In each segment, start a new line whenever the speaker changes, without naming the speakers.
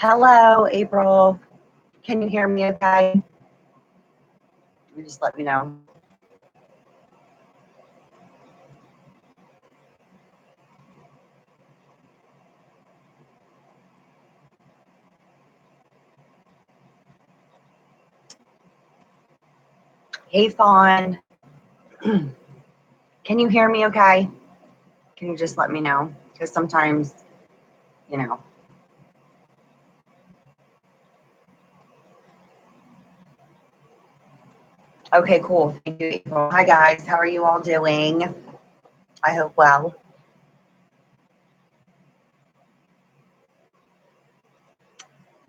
Hello, April. Can you hear me okay? You just let me know. Hey, Fawn. Can you hear me okay? Can you just let me know? Because sometimes, you know. Okay, cool. Thank you, April. Hi, guys. How are you all doing? I hope well.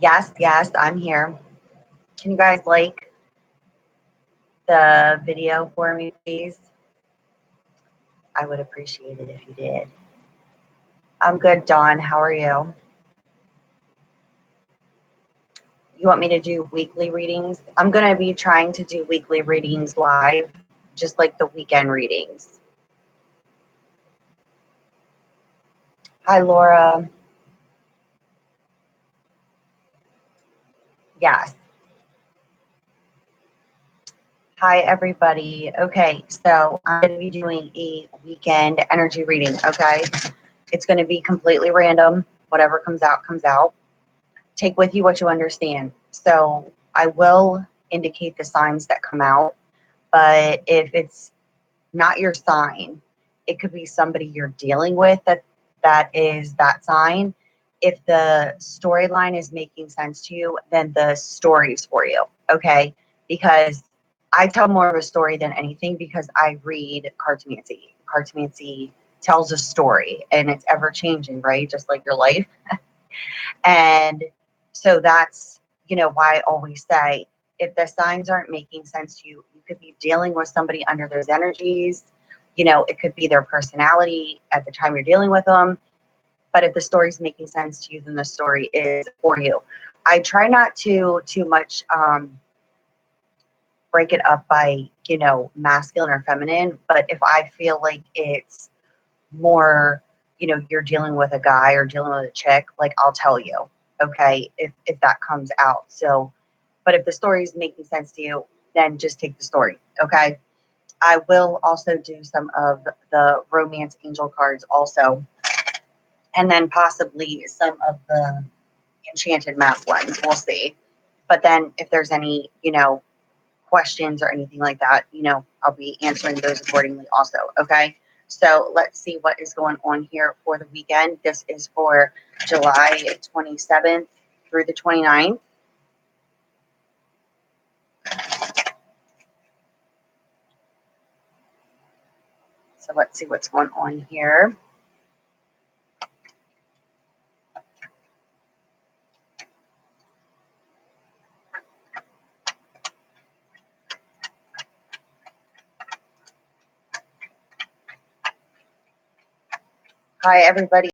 Yes, I'm here. Can you guys like the video for me, please? I would appreciate it if you did. I'm good, Dawn. How are you? You want me to do weekly readings? I'm going to be trying to do weekly readings live, just like the weekend readings. Hi, Laura. Yes. Hi, everybody. Okay, so I'm going to be doing a weekend energy reading, okay? It's going to be completely random. Whatever comes out, comes out. Take with you what you understand. So I will indicate the signs that come out, but if it's not your sign, it could be somebody you're dealing with that is that sign. If the storyline is making sense to you, then the story's for you, okay? Because I tell more of a story than anything because I read cartomancy. Cartomancy tells a story and it's ever changing, right? Just like your life. And so that's, why I always say if the signs aren't making sense to you, you could be dealing with somebody under those energies. It could be their personality at the time you're dealing with them. But if the story's making sense to you, then the story is for you. I try not to too much break it up by, masculine or feminine. But if I feel like it's more, you're dealing with a guy or dealing with a chick, like I'll tell you, okay, if that comes out. So, but if the story is making sense to you, then just take the story, okay? I will also do some of the romance angel cards also, and then possibly some of the enchanted math ones. We'll see. But then if there's any, questions or anything like that, I'll be answering those accordingly also, okay? So let's see what is going on here for the weekend. This is for July 27th through the 29th. So let's see what's going on here. Hi, everybody.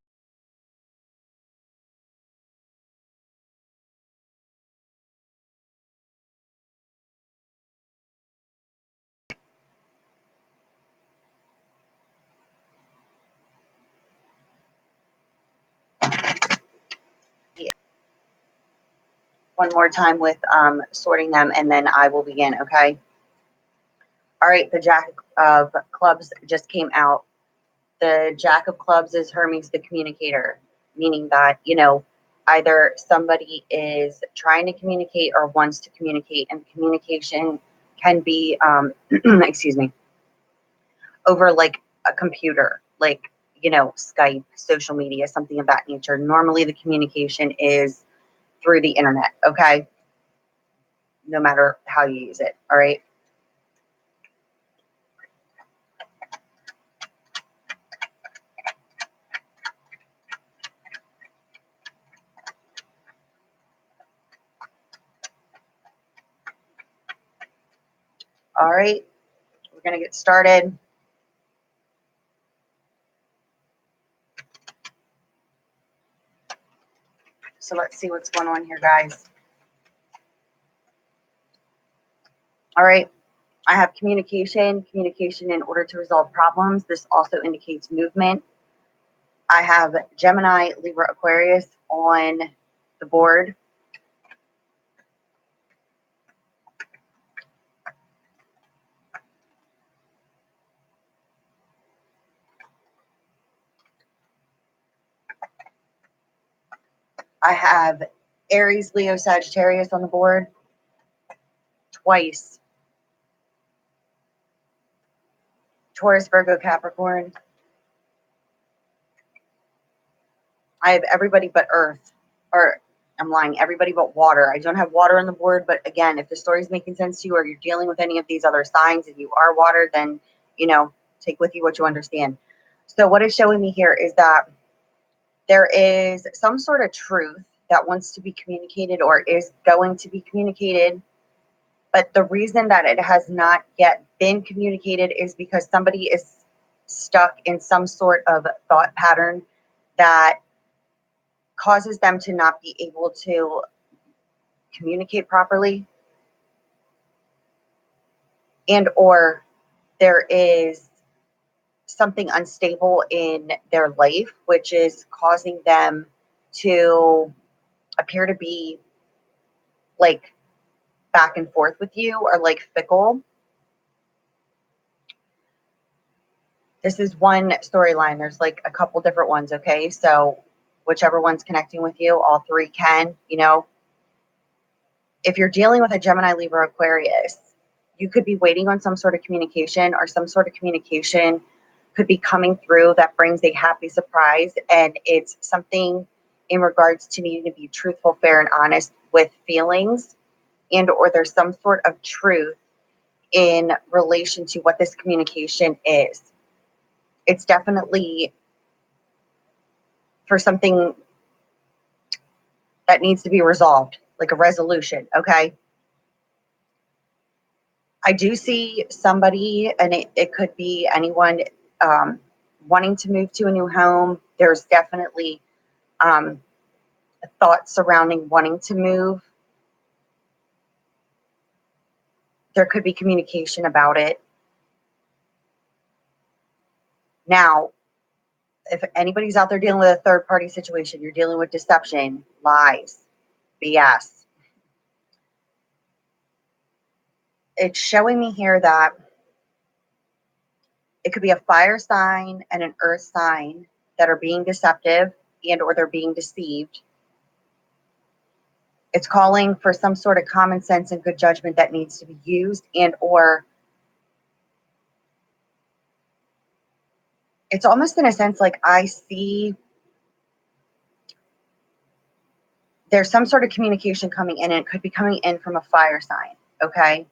One more time with sorting them, and then I will begin, okay? All right, the Jack of Clubs just came out. The Jack of Clubs is Hermes the communicator, meaning that, either somebody is trying to communicate or wants to communicate, and communication can be, excuse me, over like a computer, like, Skype, social media, something of that nature. Normally the communication is through the internet, okay? No matter how you use it, all right? All right, we're going to get started. So let's see what's going on here, guys. All right, I have communication in order to resolve problems. This also indicates movement. I have Gemini, Libra, Aquarius on the board. I have Aries, Leo, Sagittarius on the board twice. Taurus, Virgo, Capricorn. I have everybody but Earth, or I'm lying, everybody but water. I don't have water on the board, but again, if the story's making sense to you or you're dealing with any of these other signs and you are water, then, you know, take with you what you understand. So what is showing me here is that there is some sort of truth that wants to be communicated or is going to be communicated. But the reason that it has not yet been communicated is because somebody is stuck in some sort of thought pattern that causes them to not be able to communicate properly, and or there is something unstable in their life which is causing them to appear to be like back and forth with you or like fickle. This is one storyline. There's like a couple different ones, okay? So whichever one's connecting with you, all three can, you know. If you're dealing with a Gemini, Libra, Aquarius, you could be waiting on some sort of communication, or some sort of communication could be coming through that brings a happy surprise, and it's something in regards to needing to be truthful, fair, and honest with feelings, and or there's some sort of truth in relation to what this communication is. It's definitely for something that needs to be resolved, like a resolution, okay? I do see somebody, and it could be anyone, wanting to move to a new home. There's definitely thoughts surrounding wanting to move. There could be communication about it. Now, if anybody's out there dealing with a third party situation, you're dealing with deception, lies, BS. It's showing me here that it could be a fire sign and an earth sign that are being deceptive and or they're being deceived. It's calling for some sort of common sense and good judgment that needs to be used, and or it's almost in a sense like I see there's some sort of communication coming in, and it could be coming in from a fire sign, okay?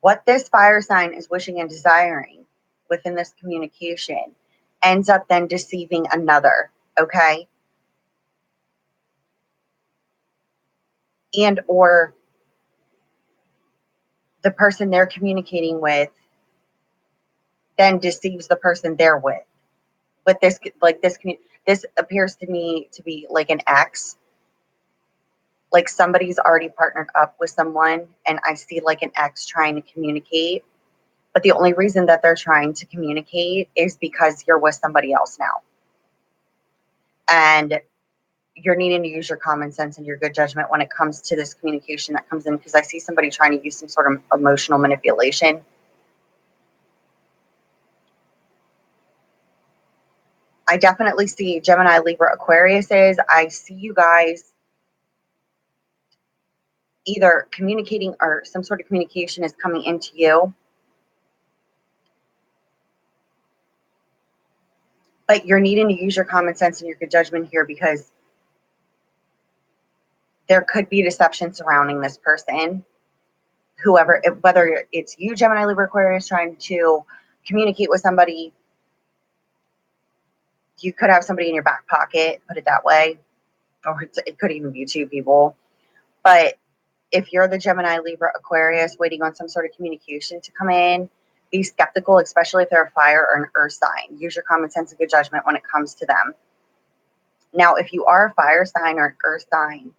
What this fire sign is wishing and desiring within this communication ends up then deceiving another, okay? And or the person they're communicating with then deceives the person they're with. But this, like this appears to me to be like an ex, like somebody's already partnered up with someone, and I see like an ex trying to communicate, but the only reason that they're trying to communicate is because you're with somebody else now, and you're needing to use your common sense and your good judgment when it comes to this communication that comes in, because I see somebody trying to use some sort of emotional manipulation. I definitely see Gemini, Libra, Aquariuses. I see you guys either communicating, or some sort of communication is coming into you, but you're needing to use your common sense and your good judgment here, because there could be deception surrounding this person, whoever, whether it's you, Gemini, Libra, Aquarius, trying to communicate with somebody. You could have somebody in your back pocket, put it that way, or it could even be two people. But if you're the Gemini, Libra, Aquarius waiting on some sort of communication to come in, be skeptical, especially if they're a fire or an earth sign. Use your common sense and good judgment when it comes to them. Now, if you are a fire sign or an earth sign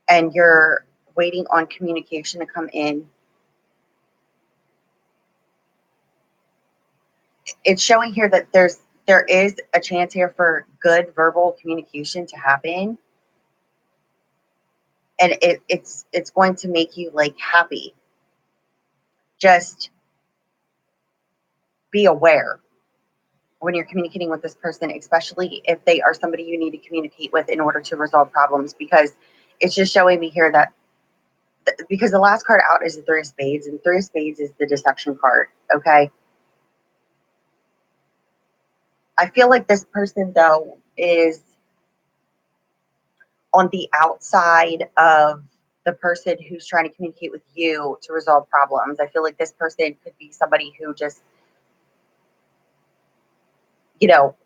and you're waiting on communication to come in, it's showing here that there is a chance here for good verbal communication to happen. And it's going to make you like happy. Just be aware when you're communicating with this person, especially if they are somebody you need to communicate with in order to resolve problems, because it's just showing me here that because the last card out is the Three of Spades, and Three of Spades is the deception card. Okay. I feel like this person, though, is on the outside of the person who's trying to communicate with you to resolve problems. I feel like this person could be somebody who just, you know,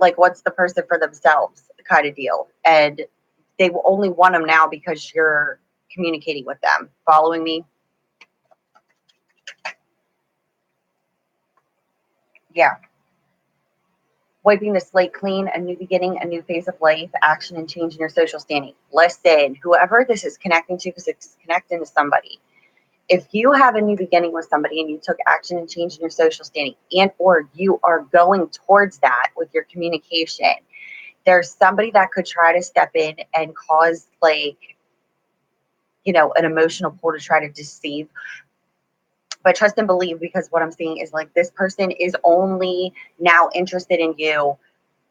like what's the person for themselves kind of deal. And they will only want them now because you're communicating with them. Following me? Yeah. Wiping the slate clean, a new beginning, a new phase of life, action and change in your social standing. Listen, whoever this is connecting to, because it's connecting to somebody. If you have a new beginning with somebody and you took action and change in your social standing, and or you are going towards that with your communication, there's somebody that could try to step in and cause like, you know, an emotional pull to try to deceive. But trust and believe, because what I'm seeing is like this person is only now interested in you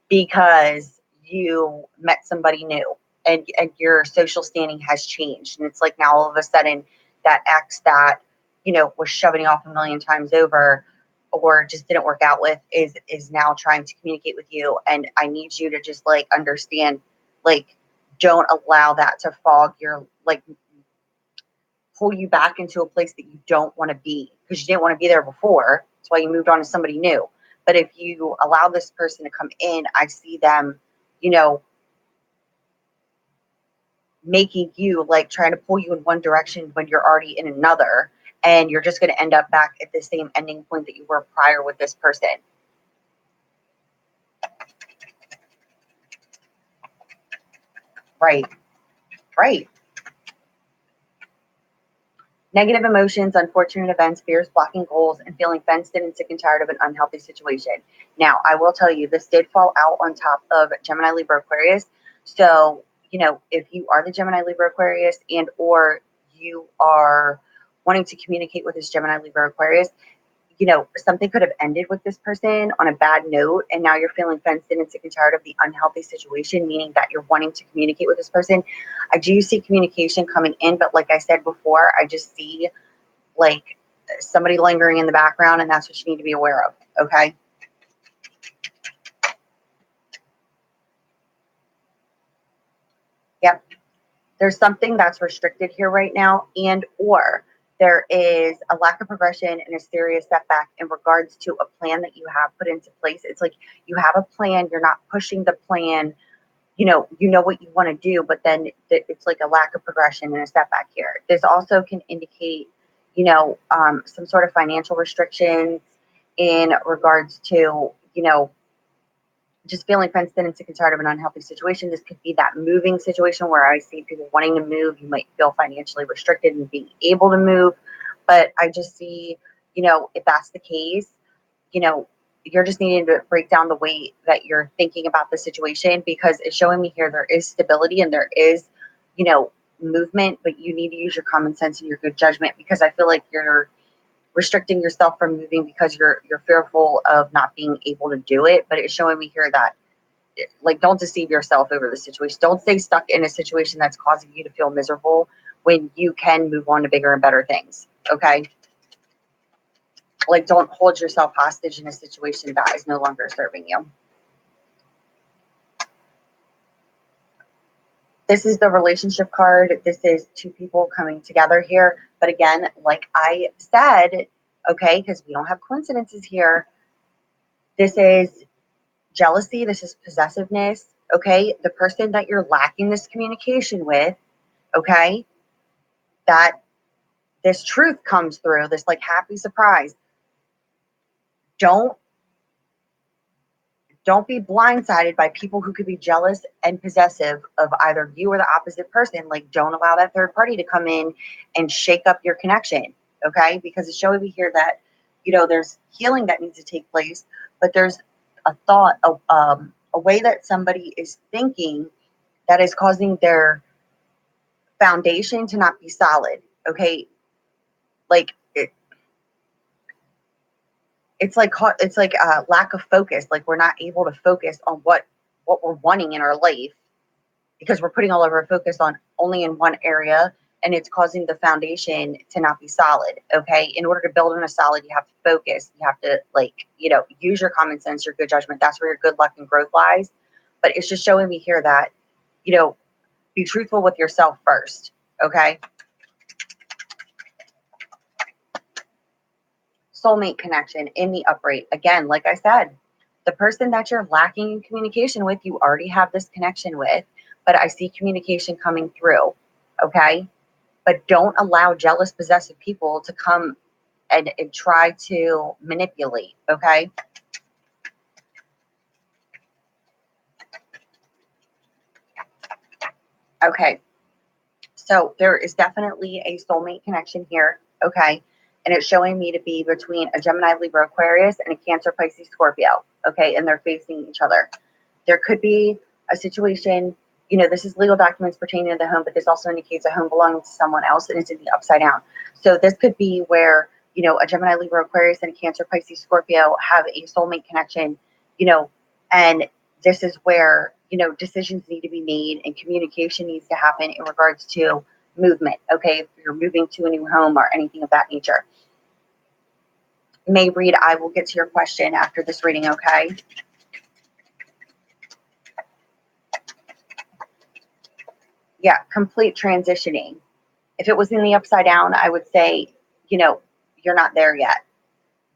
because you met somebody new, and your social standing has changed. And it's like now all of a sudden that ex that, you know, was shoving off a million times over or just didn't work out with is now trying to communicate with you. And I need you to just like understand, like, don't allow that to fog your, like, pull you back into a place that you don't want to be, because you didn't want to be there before. That's why you moved on to somebody new. But if you allow this person to come in, I see them, you know, making you like trying to pull you in one direction when you're already in another. And you're just going to end up back at the same ending point that you were prior with this person. Right. Right. Negative emotions, unfortunate events, fears, blocking goals, and feeling fenced in and sick and tired of an unhealthy situation. Now, I will tell you, this did fall out on top of Gemini, Libra, Aquarius. So, you know, if you are the Gemini, Libra, Aquarius, and or you are wanting to communicate with this Gemini, Libra, Aquarius, you know, something could have ended with this person on a bad note, and now you're feeling fenced in and sick and tired of the unhealthy situation, meaning that you're wanting to communicate with this person. I do see communication coming in, but like I said before, I just see like somebody lingering in the background, and that's what you need to be aware of. Okay. Yep. There's something that's restricted here right now, and or there is a lack of progression and a serious setback in regards to a plan that you have put into place. It's like you have a plan, you're not pushing the plan, you know what you want to do, but then it's like a lack of progression and a setback here. This also can indicate, some sort of financial restrictions in regards to, just feeling fenced in and sick and tired of an unhealthy situation. This could be that moving situation where I see people wanting to move. You might feel financially restricted in being able to move. But I just see, if that's the case, you're just needing to break down the way that you're thinking about the situation, because it's showing me here there is stability and there is, movement, but you need to use your common sense and your good judgment, because I feel like you're restricting yourself from moving because you're fearful of not being able to do it. But it's showing me here that, like, don't deceive yourself over the situation. Don't stay stuck in a situation that's causing you to feel miserable when you can move on to bigger and better things. Okay. Like, don't hold yourself hostage in a situation that is no longer serving you. This is the relationship card. This is two people coming together here. But again, like I said, okay, because we don't have coincidences here, this is jealousy. This is possessiveness. Okay. The person that you're lacking this communication with, okay, that this truth comes through, this like happy surprise. Don't be blindsided by people who could be jealous and possessive of either you or the opposite person. Like, don't allow that third party to come in and shake up your connection. Okay. Because it's showing me here that, there's healing that needs to take place, but there's a thought of, a way that somebody is thinking that is causing their foundation to not be solid. Okay. Like it's like a lack of focus. Like we're not able to focus on what we're wanting in our life because we're putting all of our focus on only in one area, and it's causing the foundation to not be solid. Okay. In order to build on a solid, you have to focus. You have to use your common sense, your good judgment. That's where your good luck and growth lies. But it's just showing me here that, be truthful with yourself first. Okay. Soulmate connection in the upright. Again, like I said, the person that you're lacking in communication with, you already have this connection with, but I see communication coming through. Okay. But don't allow jealous, possessive people to come and try to manipulate. Okay. Okay. So there is definitely a soulmate connection here. Okay. And it's showing me to be between a Gemini, Libra, Aquarius, and a Cancer, Pisces, Scorpio. Okay. And they're facing each other. There could be a situation, this is legal documents pertaining to the home, but this also indicates a home belonging to someone else and it's in the upside down. So this could be where, a Gemini, Libra, Aquarius, and a Cancer, Pisces, Scorpio have a soulmate connection, and this is where, decisions need to be made and communication needs to happen in regards to movement. Okay. If you're moving to a new home or anything of that nature. May read, I will get to your question after this reading. Okay. Yeah, complete transitioning. If it was in the upside down, I would say, you're not there yet.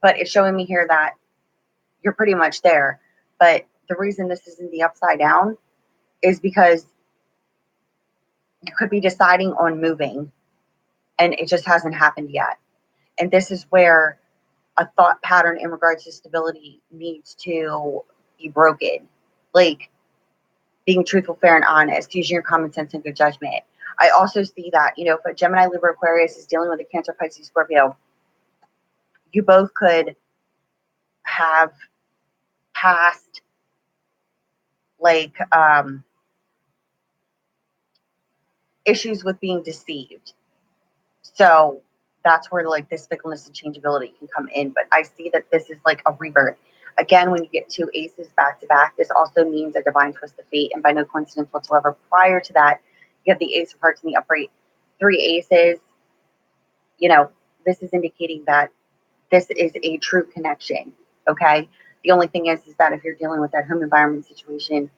But it's showing me here that you're pretty much there. But the reason this is in the upside down is because you could be deciding on moving and it just hasn't happened yet. And this is where a thought pattern in regards to stability needs to be broken. Like being truthful, fair, and honest, using your common sense and good judgment. I also see that, if a Gemini, Libra, Aquarius is dealing with a Cancer, Pisces, Scorpio, you both could have past issues with being deceived. So that's where this fickleness and changeability can come in. But I see that this is like a rebirth. Again, when you get two aces back to back, this also means a divine twist of fate. And by no coincidence whatsoever, prior to that, you have the Ace of Hearts in the upright. Three aces, this is indicating that this is a true connection. Okay. The only thing is that if you're dealing with that home environment situation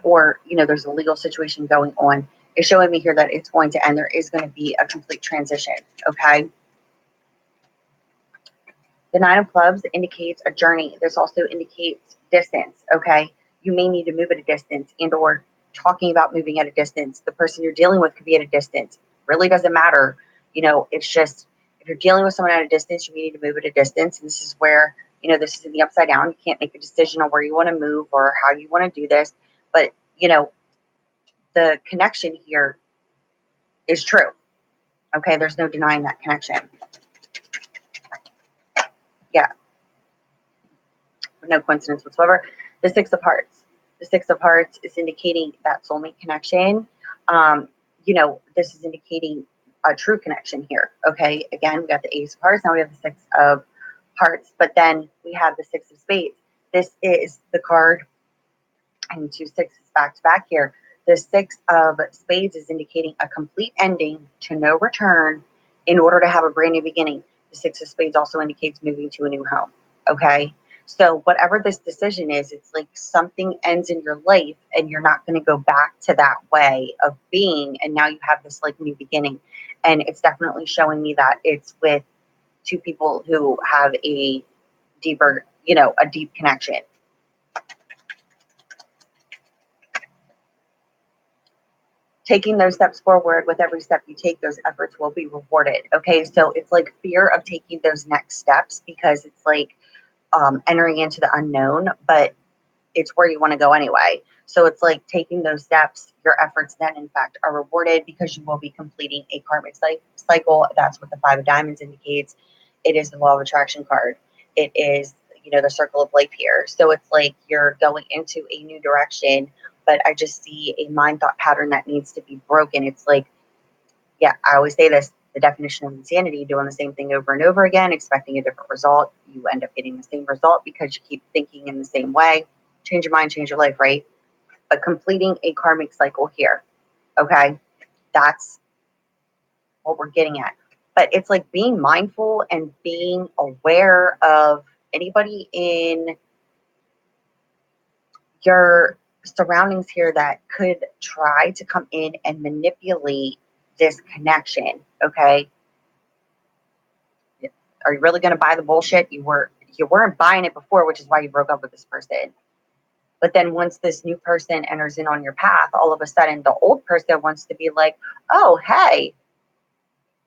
or, there's a legal situation going on, it's showing me here that it's going to end. There is going to be a complete transition. Okay. The Nine of Clubs indicates a journey. This also indicates distance. Okay. You may need to move at a distance or talking about moving at a distance. The person you're dealing with could be at a distance. Really doesn't matter. It's just, if you're dealing with someone at a distance, you need to move at a distance. And this is where, this is in the upside down. You can't make a decision on where you want to move or how you want to do this. But, the connection here is true. Okay. There's no denying that connection. Yeah. No coincidence whatsoever. The Six of Hearts. The Six of Hearts is indicating that soulmate connection. This is indicating a true connection here. Okay. Again, we got the Ace of Hearts. Now we have the Six of Hearts, but then we have the Six of Spades. This is the card and two sixes back to back here. The Six of Spades is indicating a complete ending to no return in order to have a brand new beginning. The Six of Spades also indicates moving to a new home. Okay. So whatever this decision is, it's like something ends in your life and you're not going to go back to that way of being. And now you have this new beginning. And it's definitely showing me that it's with two people who have a deeper, a deep connection. Taking those steps forward, with every step you take, those efforts will be rewarded. Okay. So it's like fear of taking those next steps because it's like, entering into the unknown, but it's where you want to go anyway. So it's like taking those steps, your efforts then in fact are rewarded because you will be completing a karmic cycle. That's what the Five of Diamonds indicates. It is the law of attraction card. It is, the circle of life here. So it's like you're going into a new direction, but I just see a mind thought pattern that needs to be broken. It's like Yeah, I always say this, the definition of insanity, doing the same thing over and over again, expecting a different result. You end up getting the same result because you keep thinking in the same way. Change your mind, change your life, right? But completing a karmic cycle here, okay? That's what we're getting at. But it's like being mindful and being aware of anybody in your surroundings here that could try to come in and manipulate this connection, okay? Are you really going to buy the bullshit? You weren't buying it before, which is why you broke up with this person. But then once this new person enters in on your path, all of a sudden the old person wants to be like, oh, hey.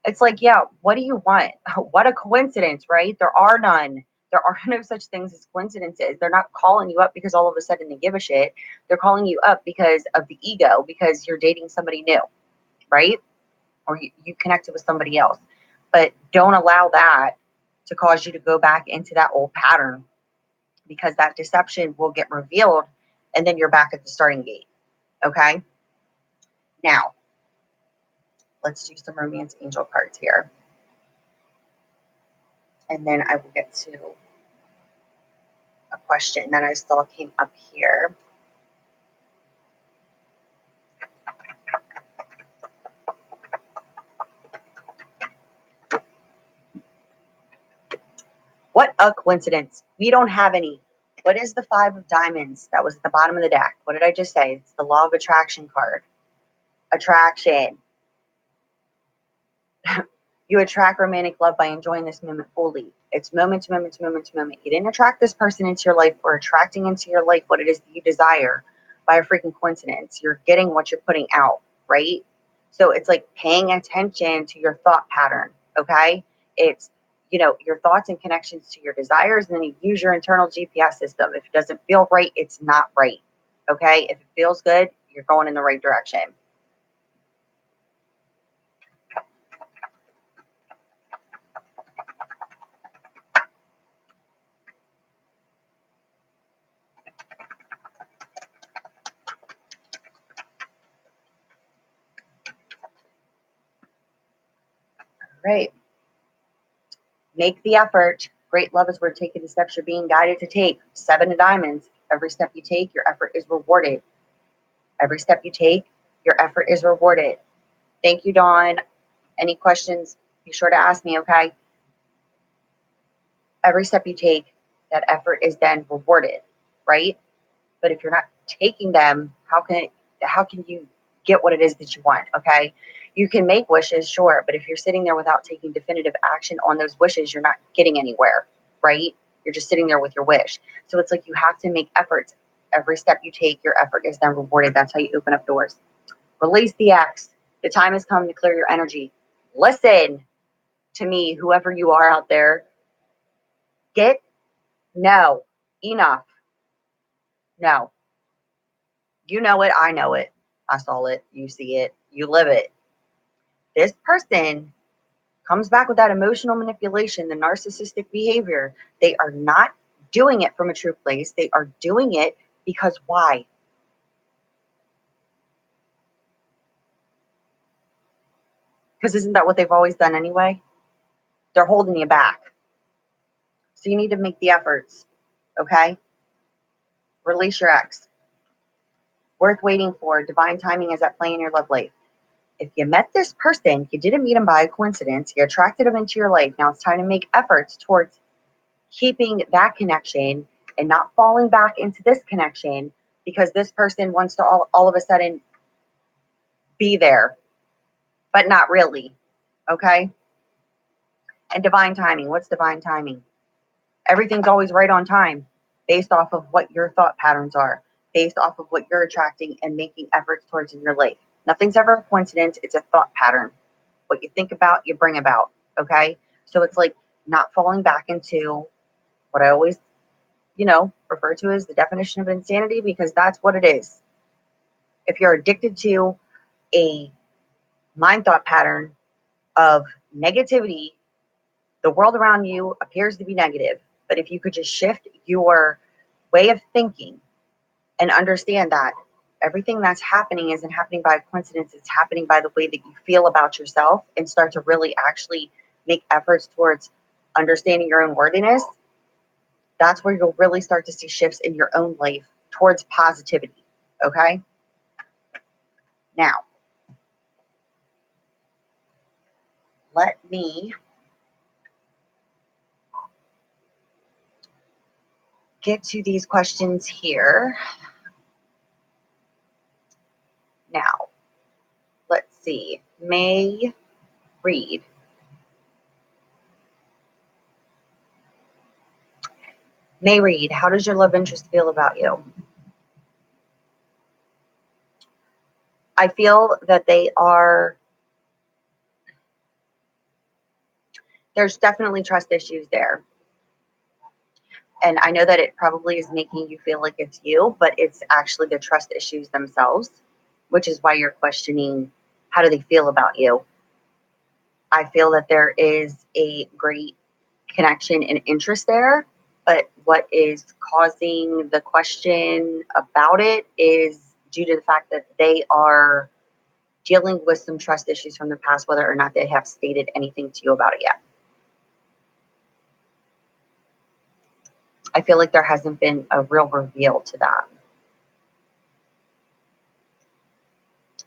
It's like, yeah, what do you want? What a coincidence, right? There are none. There are no such things as coincidences. They're not calling you up because all of a sudden they give a shit. They're calling you up because of the ego, because you're dating somebody new, right? Or you connected with somebody else. But don't allow that to cause you to go back into that old pattern, because that deception will get revealed and then you're back at the starting gate. Okay? Now, let's do some romance angel cards here. And then I will get to a question that I saw came up here. What a coincidence. We don't have any. What is the 5 of diamonds that was at the bottom of the deck? What did I just say? It's the law of attraction card. Attraction. You attract romantic love by enjoying this moment fully. It's moment to moment to moment to moment. You didn't attract this person into your life or attracting into your life what it is that you desire by a freaking coincidence. You're getting what you're putting out, right? So it's like paying attention to your thought pattern, okay? It's, your thoughts and connections to your desires, and then you use your internal GPS system. If it doesn't feel right, it's not right, okay? If it feels good, you're going in the right direction. Right. Make the effort. Great love is where taking the steps you're being guided to take. 7 of diamonds. Every step you take, your effort is rewarded. Every step you take, your effort is rewarded. Thank you, Dawn. Any questions, be sure to ask me, okay? Every step you take, that effort is then rewarded, right? But if you're not taking them, how can you get what it is that you want, okay? You can make wishes, sure, but if you're sitting there without taking definitive action on those wishes, you're not getting anywhere, right? You're just sitting there with your wish. So it's like you have to make efforts. Every step you take, your effort is then rewarded. That's how you open up doors. Release the X. The time has come to clear your energy. Listen to me, whoever you are out there. No, enough. No. You know it. I know it. I saw it. You see it. You live it. This person comes back with that emotional manipulation, the narcissistic behavior. They are not doing it from a true place. They are doing it because why? Because isn't that what they've always done anyway? They're holding you back. So you need to make the efforts, okay? Release your ex. Worth waiting for. Divine timing is at play in your love life. If you met this person, you didn't meet him by a coincidence, you attracted him into your life. Now it's time to make efforts towards keeping that connection and not falling back into this connection, because this person wants to all of a sudden be there, but not really. Okay? And divine timing. What's divine timing? Everything's always right on time based off of what your thought patterns are, based off of what you're attracting and making efforts towards in your life. Nothing's ever a coincidence. It's a thought pattern. What you think about, you bring about. Okay? So it's like not falling back into what I always, refer to as the definition of insanity, because that's what it is. If you're addicted to a mind thought pattern of negativity, the world around you appears to be negative. But if you could just shift your way of thinking and understand that everything that's happening isn't happening by coincidence. It's happening by the way that you feel about yourself, and start to really actually make efforts towards understanding your own worthiness. That's where you'll really start to see shifts in your own life towards positivity. Okay? Now, let me get to these questions here. Now, let's see. May Reed. May Reed, how does your love interest feel about you? I feel that there's definitely trust issues there. And I know that it probably is making you feel like it's you, but it's actually the trust issues themselves, which is why you're questioning, how do they feel about you? I feel that there is a great connection and interest there, but what is causing the question about it is due to the fact that they are dealing with some trust issues from the past, whether or not they have stated anything to you about it yet. I feel like there hasn't been a real reveal to that.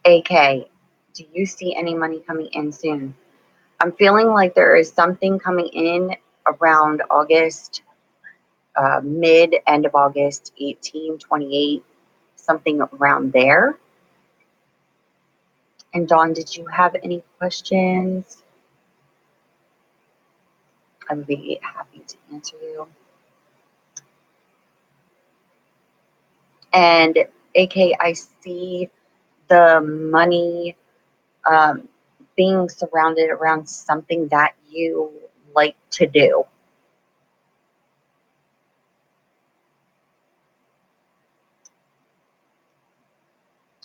AK, do you see any money coming in soon? I'm feeling like there is something coming in around August, end of August, 18, 28, something around there. And Dawn, did you have any questions? I would be happy to answer you. And AK, I see the money being surrounded around something that you like to do.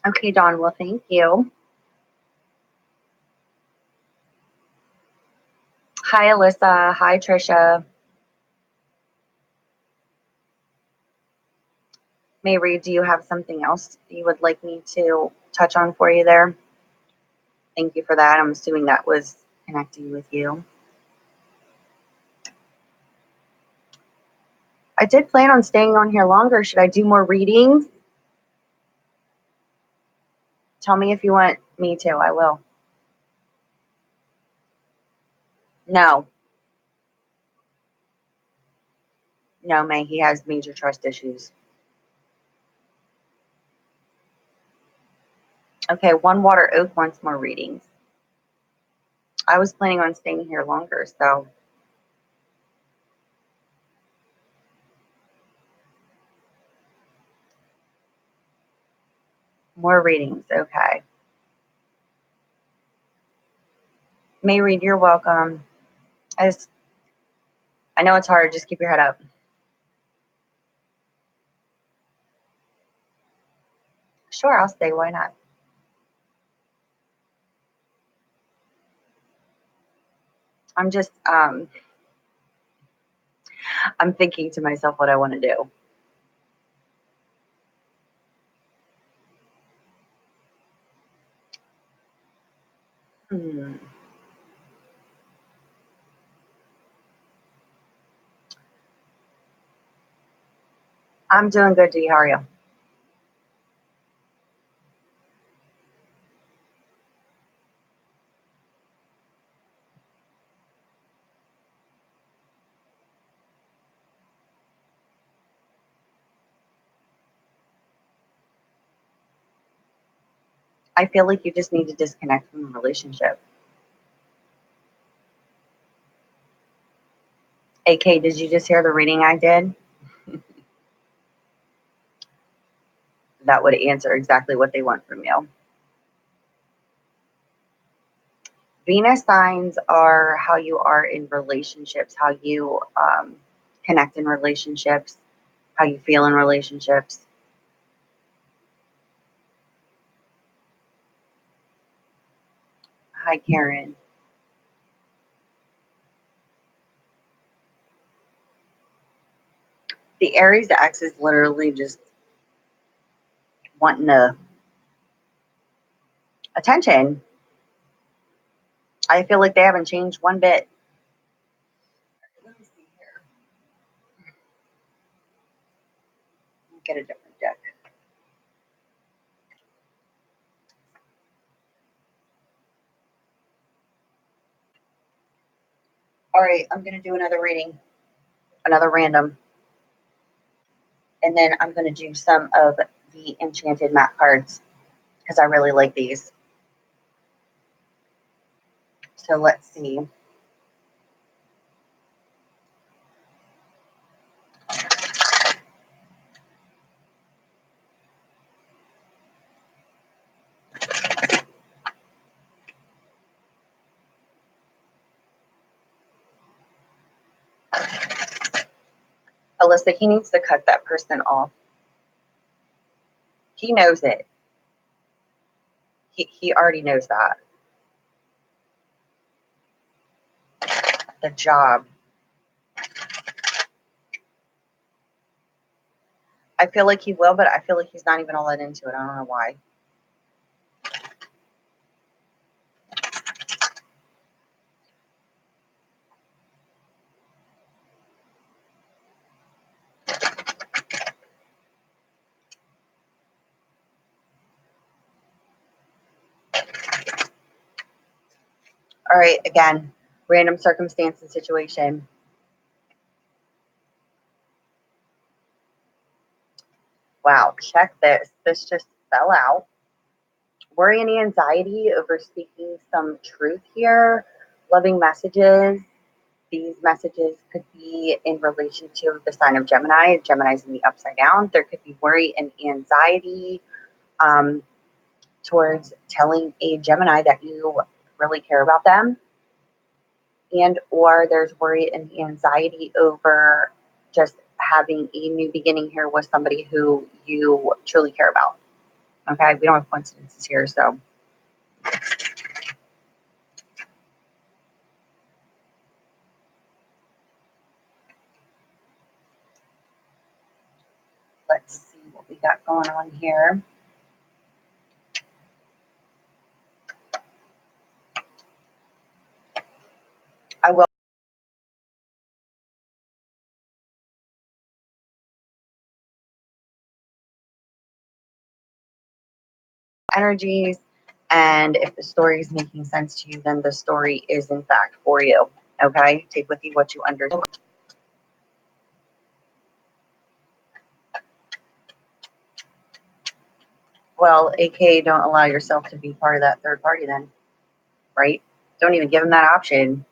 Okay, Dawn, well, thank you. Hi, Alyssa. Hi, Trisha. Mary, do you have something else you would like me to touch on for you there? Thank you for that. I'm assuming that was connecting with you. I did plan on staying on here longer. Should I do more readings? Tell me if you want me to. I will. No. No, May. He has major trust issues. Okay, One Water Oak wants more readings. I was planning on staying here longer, so. More readings. Okay. May Reed, you're welcome. I know it's hard. Just keep your head up. Sure, I'll stay. Why not? I'm just, I'm thinking to myself what I want to do. I'm doing good, Dee. How are you? I feel like you just need to disconnect from the relationship. AK, did you just hear the reading I did? That would answer exactly what they want from you. Venus signs are how you are in relationships, how you connect in relationships, how you feel in relationships. Hi, Karen. The Aries X is literally just wanting the attention, I feel like they haven't changed one bit. Let me see here. Get a different deck. All right, I'm going to do another reading, another random. And then I'm going to do some of the Enchanted map cards because I really like these. So let's see. Alyssa, he needs to cut that person off. He knows it. He already knows that. The job. I feel like he will, but I feel like he's not even all that into it. I don't know why. All right, again, random circumstance and situation. Wow, check this. This just fell out. Worry and anxiety over speaking some truth here. Loving messages. These messages could be in relation to the sign of Gemini. Gemini's in the upside down. There could be worry and anxiety towards telling a Gemini that you really care about them. And or there's worry and anxiety over just having a new beginning here with somebody who you truly care about. Okay, we don't have coincidences here, so. Let's see what we got going on here. I will. Energies, and if the story is making sense to you, then the story is in fact for you. Okay, take with you what you understand. Well, aka don't allow yourself to be part of that third party then, right? Don't even give them that option.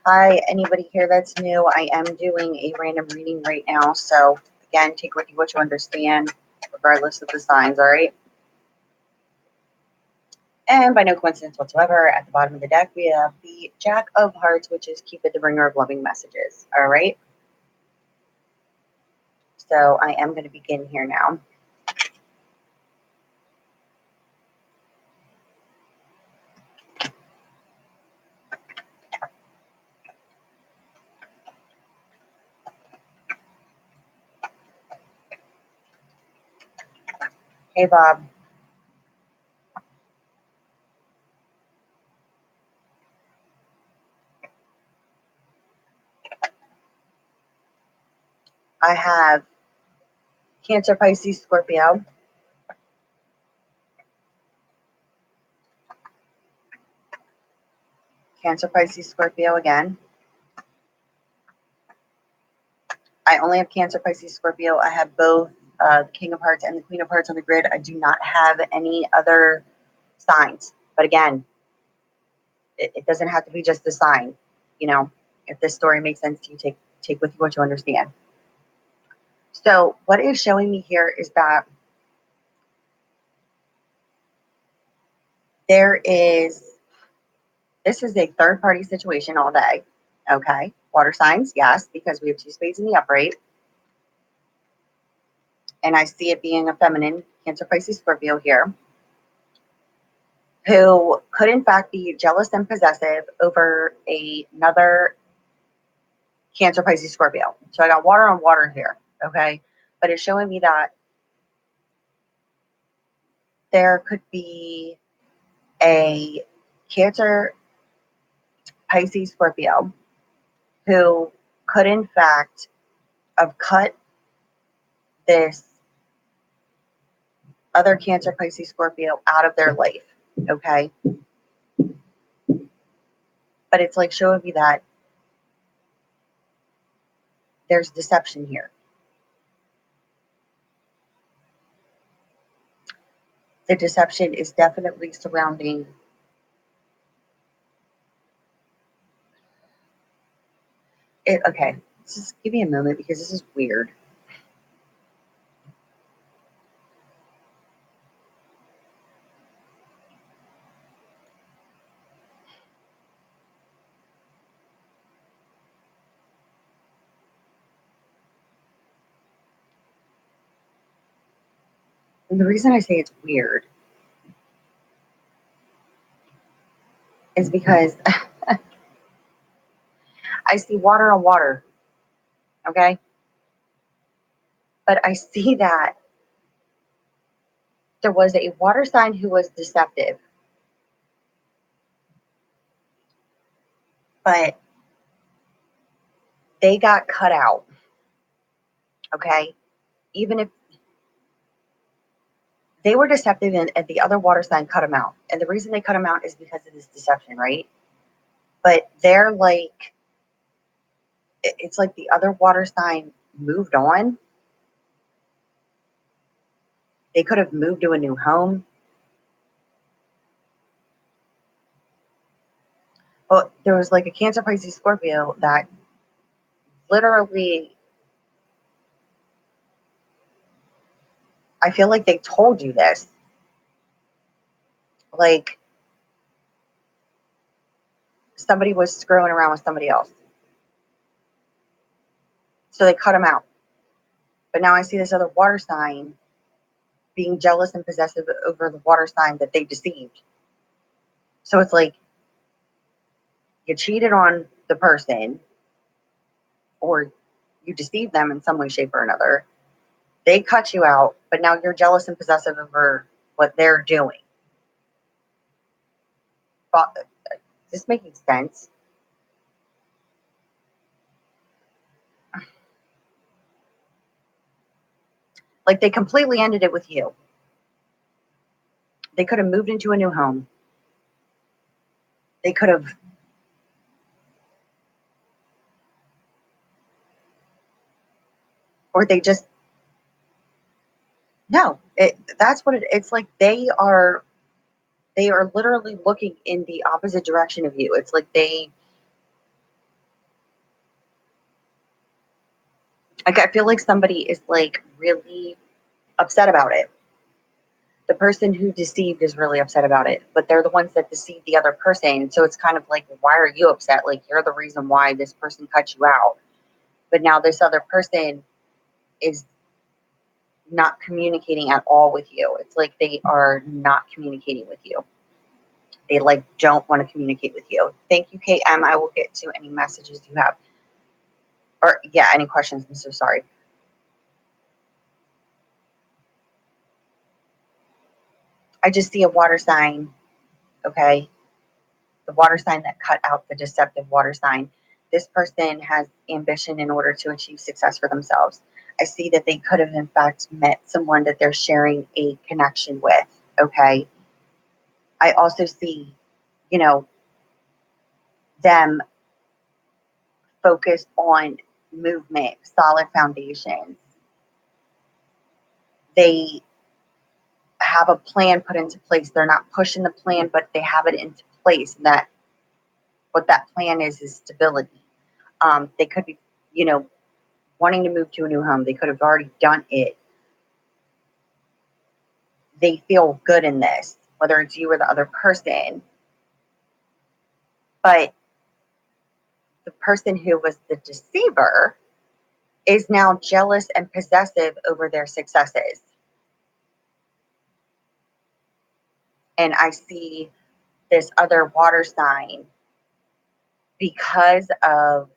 Hi, anybody here that's new? I am doing a random reading right now. So again, take with you what you understand, regardless of the signs, all right? And by no coincidence whatsoever, at the bottom of the deck, we have the Jack of Hearts, which is Cupid, the bringer of loving messages, all right? So I am going to begin here now. Hey, Bob. I have Cancer, Pisces, Scorpio. Cancer, Pisces, Scorpio again. I only have Cancer, Pisces, Scorpio. I have both the King of Hearts and the Queen of Hearts on the grid. I do not have any other signs. But again, it doesn't have to be just the sign. You know, if this story makes sense to you, take with you what you understand. So what is showing me here is that this is a third party situation all day. Okay. Water signs, yes, because we have two spades in the upright. and I see it being a feminine, Cancer, Pisces, Scorpio here, who could in fact be jealous and possessive over another Cancer, Pisces, Scorpio. So I got water on water here, okay? But it's showing me that there could be a Cancer, Pisces, Scorpio who could in fact have cut this other Cancer, Pisces, Scorpio out of their life, okay? But it's like showing me that there's deception here. The deception is definitely surrounding it. Okay, just give me a moment because this is weird. And the reason I say it's weird is because I see water on water, okay? But I see that there was a water sign who was deceptive, but they got cut out, okay? Even if they were deceptive and the other water sign cut them out. And the reason they cut them out is because of this deception, right? But they're like, it's like the other water sign moved on. They could have moved to a new home. But there was like a Cancer, Pisces, Scorpio that literally, I feel like they told you this. Like somebody was screwing around with somebody else. So they cut them out. But now I see this other water sign being jealous and possessive over the water sign that they deceived. So it's like you cheated on the person or you deceived them in some way, shape, or another. They cut you out, but now you're jealous and possessive over what they're doing. But is this making sense? Like they completely ended it with you. They could have moved into a new home. They could have, or they just, no, that's what it's like. They are literally looking in the opposite direction of you. It's like I feel like somebody is like really upset about it. The person who deceived is really upset about it, but they're the ones that deceived the other person. So it's kind of like, why are you upset? Like you're the reason why this person cut you out. But now this other person is not communicating at all with you. It's like they are not communicating with you. They like don't want to communicate with you. Thank you, KM. I will get to any messages you have. Or yeah, any questions. I'm so sorry. I just see a water sign, okay? The water sign that cut out the deceptive water sign. This person has ambition in order to achieve success for themselves. I see that they could have, in fact, met someone that they're sharing a connection with, okay? I also see, you know, them focused on movement, solid foundations. They have a plan put into place. They're not pushing the plan, but they have it into place. And that what that plan is stability. They could be, you know, wanting to move to a new home. They could have already done it. They feel good in this, whether it's you or the other person. But the person who was the deceiver is now jealous and possessive over their successes. And I see this other water sign, because of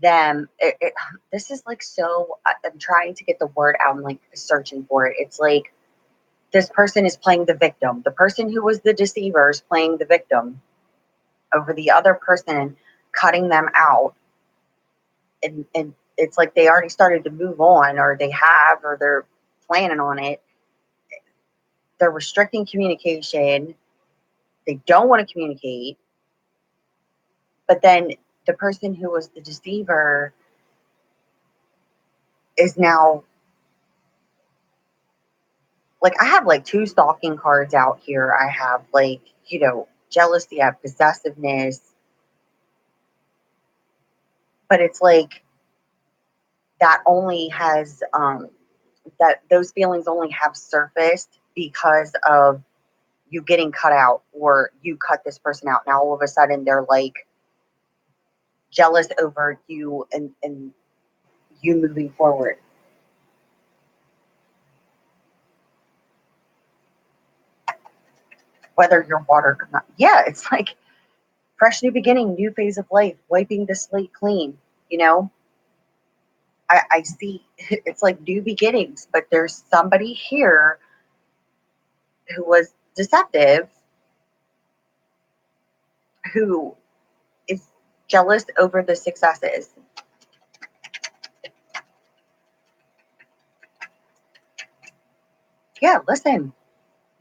them. This is like, so I'm trying to get the word out. I'm like searching for it. It's like this person is playing the victim. The person who was the deceiver is playing the victim over the other person, cutting them out. And it's like they already started to move on, or they have, or they're planning on it. They're restricting communication. They don't want to communicate. But then the person who was the deceiver is now, like, I have like two stalking cards out here. I have like, jealousy, I have possessiveness. But it's like that only has that those feelings only have surfaced because of you getting cut out, or you cut this person out. Now all of a sudden they're like jealous over you, and you moving forward. Whether you're water or not. Yeah, it's like fresh new beginning, new phase of life, wiping the slate clean, you know? I see it's like new beginnings, but there's somebody here who was deceptive, who is jealous over the successes. Yeah, listen.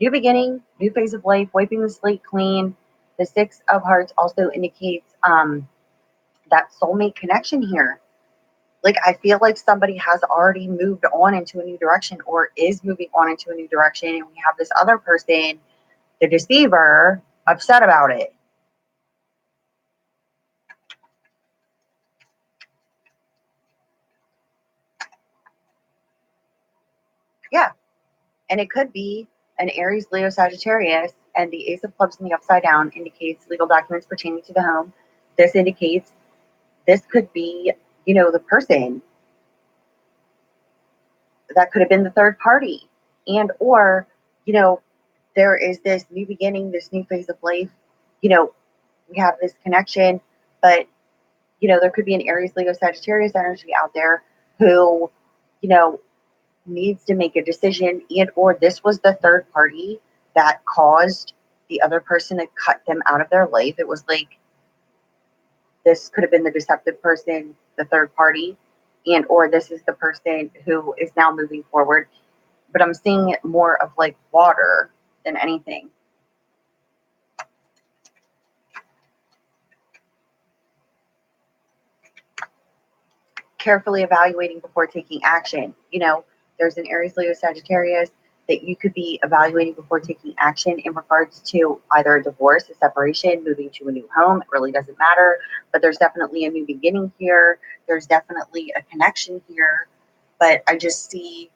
New beginning, new phase of life, wiping the slate clean. The Six of Hearts also indicates that soulmate connection here. Like, I feel like somebody has already moved on into a new direction, or is moving on into a new direction, and we have this other person, the deceiver, upset about it. Yeah, and it could be an Aries, Leo, Sagittarius, and the Ace of Clubs in the upside down indicates legal documents pertaining to the home. This indicates this could be, the person that could have been the third party, and or, you know, there is this new beginning, this new phase of life. We have this connection, but there could be an Aries, Leo, Sagittarius energy out there who, you know, needs to make a decision, and or this was the third party that caused the other person to cut them out of their life. It was like this could have been the deceptive person, the third party, and or this is the person who is now moving forward. But I'm seeing it more of like water than anything. Carefully evaluating before taking action. There's an Aries, Leo, Sagittarius that you could be evaluating before taking action in regards to either a divorce, a separation, moving to a new home. It really doesn't matter, but there's definitely a new beginning here. There's definitely a connection here, but I just see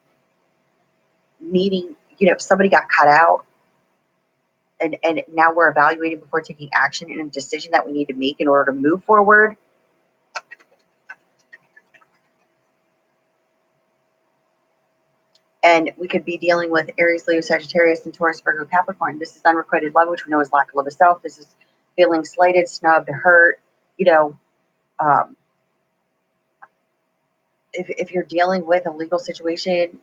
needing, somebody got cut out, and now we're evaluating before taking action in a decision that we need to make in order to move forward. And we could be dealing with Aries, Leo, Sagittarius, and Taurus, Virgo, Capricorn. This is unrequited love, which we know is lack of love of self. This is feeling slighted, snubbed, hurt. Um, if you're dealing with a legal situation,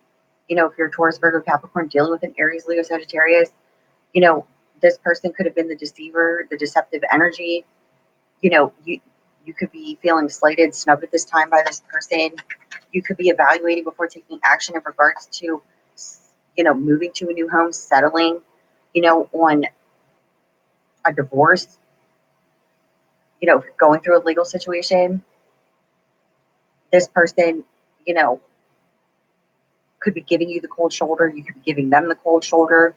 if you're Taurus, Virgo, Capricorn, dealing with an Aries, Leo, Sagittarius, this person could have been the deceiver, the deceptive energy. You could be feeling slighted, snubbed at this time by this person. You could be evaluating before taking action in regards to, moving to a new home, settling, on a divorce, going through a legal situation. This person, you know, could be giving you the cold shoulder. You could be giving them the cold shoulder.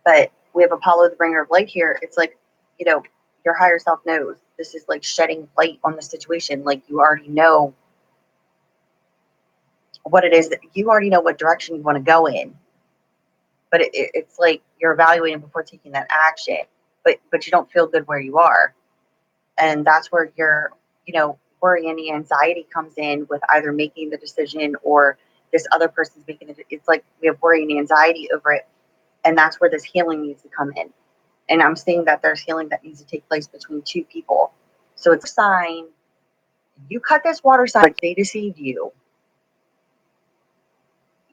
But we have Apollo, the bringer of light here. It's like, your higher self knows. This is like shedding light on the situation. Like, you already know what it is. You already know what direction you want to go in. but it's like you're evaluating before taking that action, but you don't feel good where you are. And that's where your, worry and anxiety comes in with either making the decision or this other person's making it. It's like we have worry and anxiety over it. And that's where this healing needs to come in. And I'm seeing that there's healing that needs to take place between two people. So it's a sign. You cut this water sign, like they deceived you.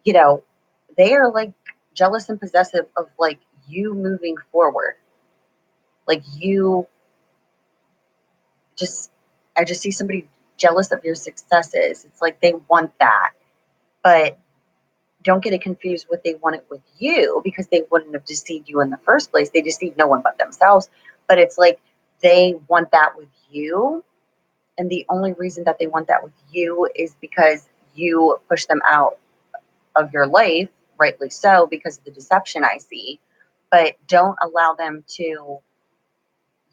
They are like jealous and possessive of like you moving forward. Like I just see somebody jealous of your successes. It's like they want that, but don't get it confused with they want it with you, because they wouldn't have deceived you in the first place. They deceived no one but themselves. But it's like they want that with you. And the only reason that they want that with you is because you push them out of your life, rightly so, because of the deception I see. But don't allow them to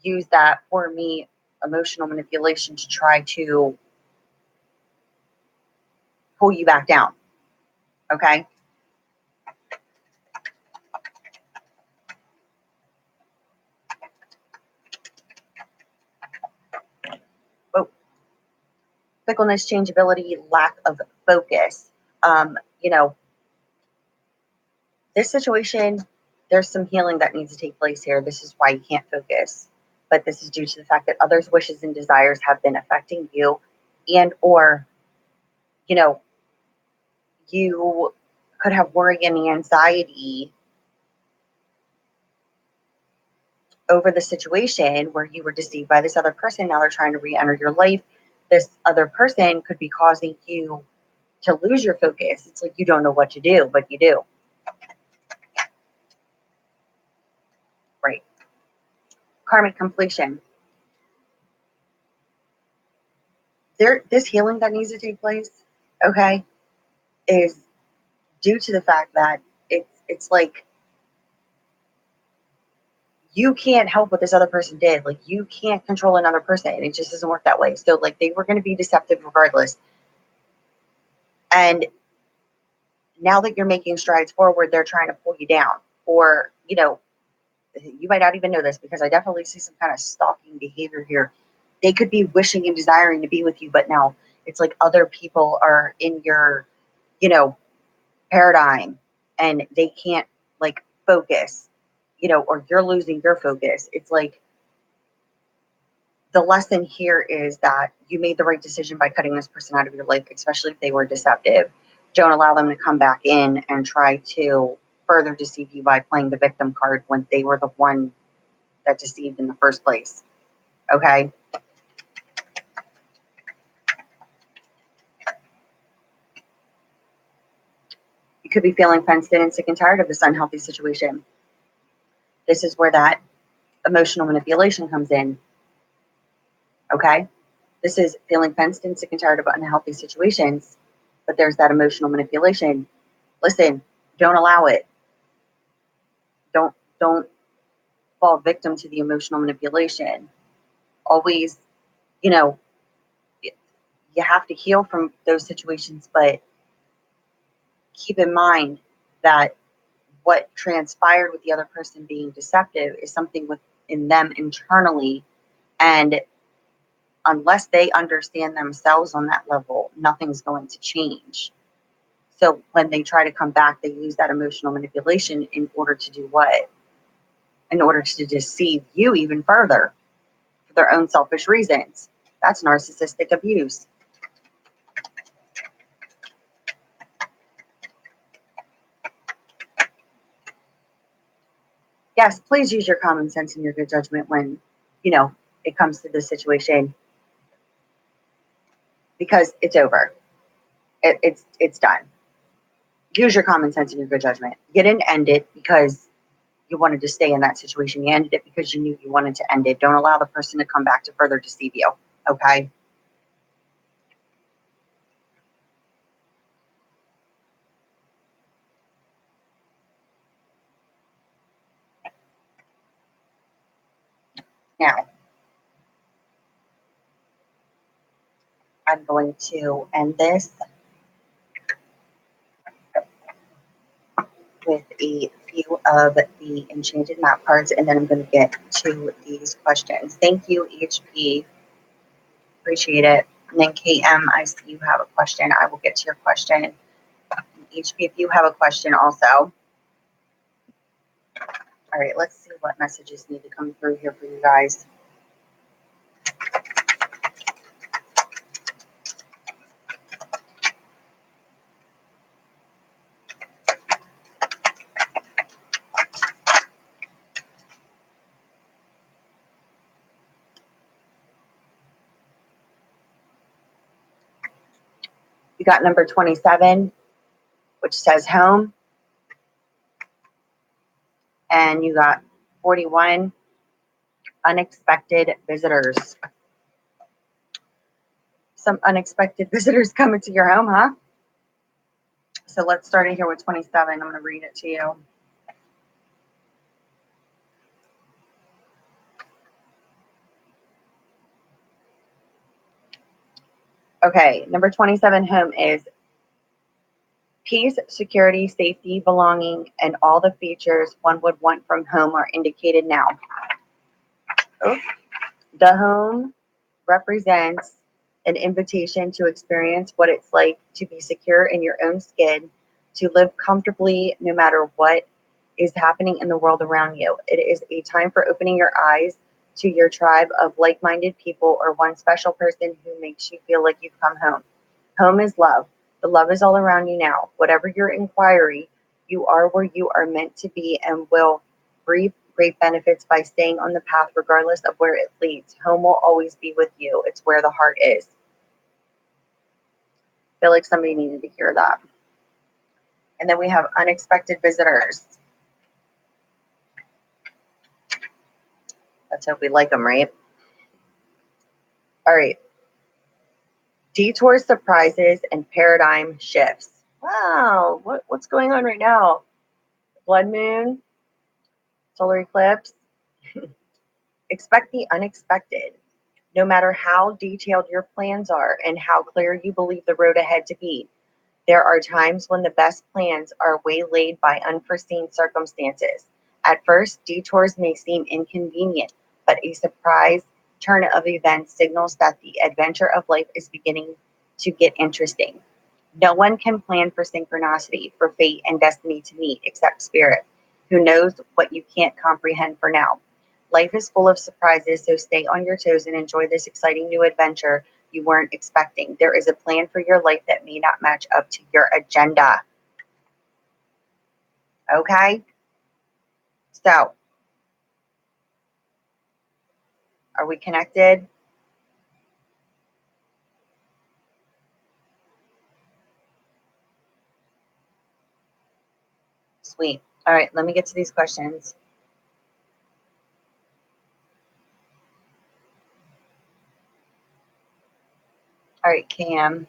use that, for me, emotional manipulation to try to pull you back down. Okay? Oh, fickleness, changeability, lack of focus. You know, this situation, there's some healing that needs to take place here. This is why you can't focus. But this is due to the fact that others' wishes and desires have been affecting you, and or, you know, you could have worry and anxiety over the situation where you were deceived by this other person. Now they're trying to re-enter your life. This other person could be causing you to lose your focus. It's like you don't know what to do, but you do. Right. Karmic completion. This healing that needs to take place, okay, is due to the fact that it's like you can't help what this other person did. Like you can't control another person. It just doesn't work that way. So like they were going to be deceptive regardless. And now that you're making strides forward, they're trying to pull you down. Or, you might not even know this, because I definitely see some kind of stalking behavior here. They could be wishing and desiring to be with you, but now it's like other people are in your, paradigm, and they can't like focus, or you're losing your focus. It's like the lesson here is that you made the right decision by cutting this person out of your life, especially if they were deceptive. Don't allow them to come back in and try to further deceive you by playing the victim card when they were the one that deceived in the first place. Okay? You could be feeling fenced in and sick and tired of this unhealthy situation. This is where that emotional manipulation comes in. Okay? This is feeling fenced in, sick and tired of unhealthy situations, but there's that emotional manipulation. Listen, don't allow it. Don't fall victim to the emotional manipulation. Always, you know, you have to heal from those situations, but keep in mind that what transpired with the other person being deceptive is something within them internally. And unless they understand themselves on that level, nothing's going to change. So when they try to come back, they use that emotional manipulation in order to do what? In order to deceive you even further for their own selfish reasons. That's narcissistic abuse. Yes, please use your common sense and your good judgment when, it comes to this situation, because it's over. It's done. Use your common sense and your good judgment. You didn't end it because you wanted to stay in that situation. You ended it because you knew you wanted to end it. Don't allow the person to come back to further deceive you. Okay? Now, I'm going to end this with a few of the Enchanted map cards, and then I'm going to get to these questions. Thank you, HP. Appreciate it. And then KM, I see you have a question. I will get to your question. HP, if you have a question also. All right, let's see what messages need to come through here for you guys. You got number 27, which says home. And you got 41, unexpected visitors. Some unexpected visitors coming to your home, huh? So let's start in here with 27. I'm going to read it to you. Okay, number 27 home is peace, security, safety, belonging, and all the features one would want from home are indicated now. Oh. The home represents an invitation to experience what it's like to be secure in your own skin, to live comfortably no matter what is happening in the world around you. It is a time for opening your eyes to your tribe of like-minded people or one special person who makes you feel like you've come home. Home is love. The love is all around you now. Whatever your inquiry, you are where you are meant to be and will reap great benefits by staying on the path regardless of where it leads. Home will always be with you. It's where the heart is. I feel like somebody needed to hear that. And then we have unexpected visitors. Let's hope we like them, right? All right. Detours, surprises, and paradigm shifts. Wow, what's going on right now? Blood moon, solar eclipse. Expect the unexpected. No matter how detailed your plans are and how clear you believe the road ahead to be, there are times when the best plans are waylaid by unforeseen circumstances. At first, detours may seem inconvenient, but a surprise turn of events signals that the adventure of life is beginning to get interesting. No one can plan for synchronicity, for fate and destiny to meet, except spirit, who knows what you can't comprehend for now. Life is full of surprises, so stay on your toes and enjoy this exciting new adventure you weren't expecting. There is a plan for your life that may not match up to your agenda. Okay? So, are we connected? Sweet. All right, let me get to these questions. All right, Cam.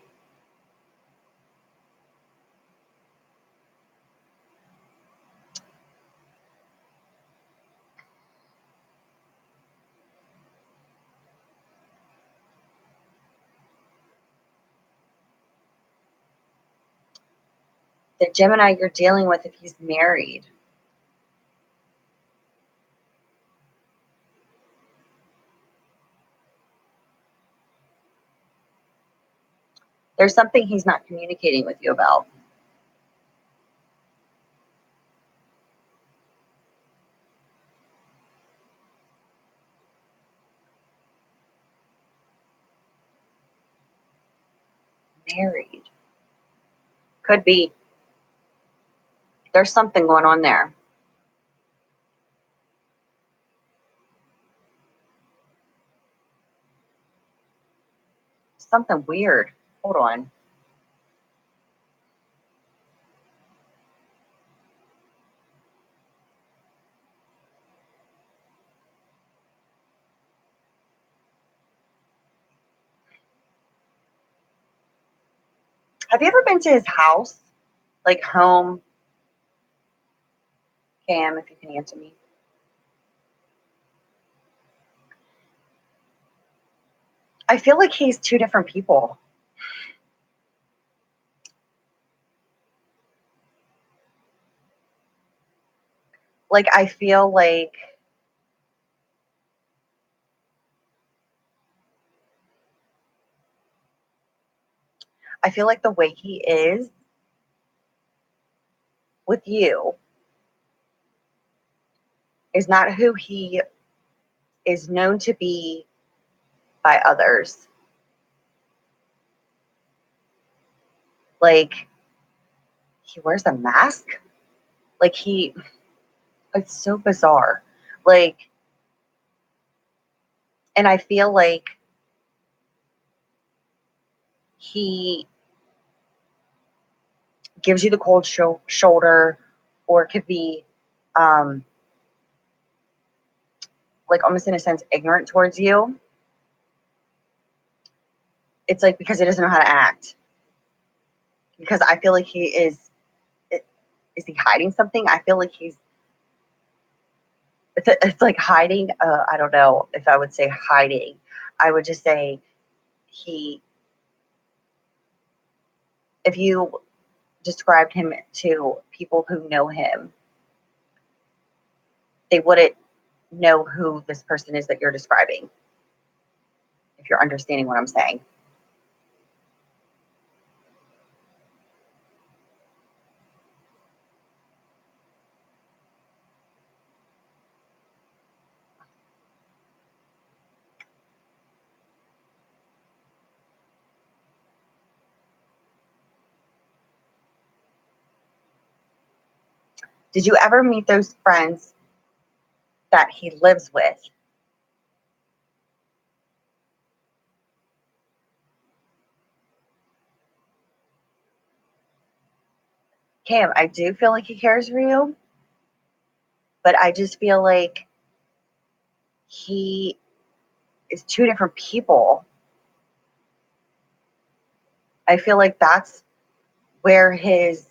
The Gemini you're dealing with, if he's married, there's something he's not communicating with you about. Married. Could be. There's something going on there. Something weird. Hold on. Have you ever been to his house? Like home? Cam, if you can answer me. I feel like he's two different people. Like, I feel like the way he is with you is not who he is known to be by others. Like, he wears a mask. Like, it's so bizarre. Like, and I feel like he gives you the cold shoulder, or it could be um, like almost in a sense ignorant towards you. It's like because he doesn't know how to act. Because I feel like he is he hiding something? I feel like it's like hiding. I don't know if I would say hiding. I would just say he, if you described him to people who know him, they wouldn't know who this person is that you're describing, if you're understanding what I'm saying. Did you ever meet those friends that he lives with? Cam, I do feel like he cares for you, but I just feel like he is two different people. I feel like that's where his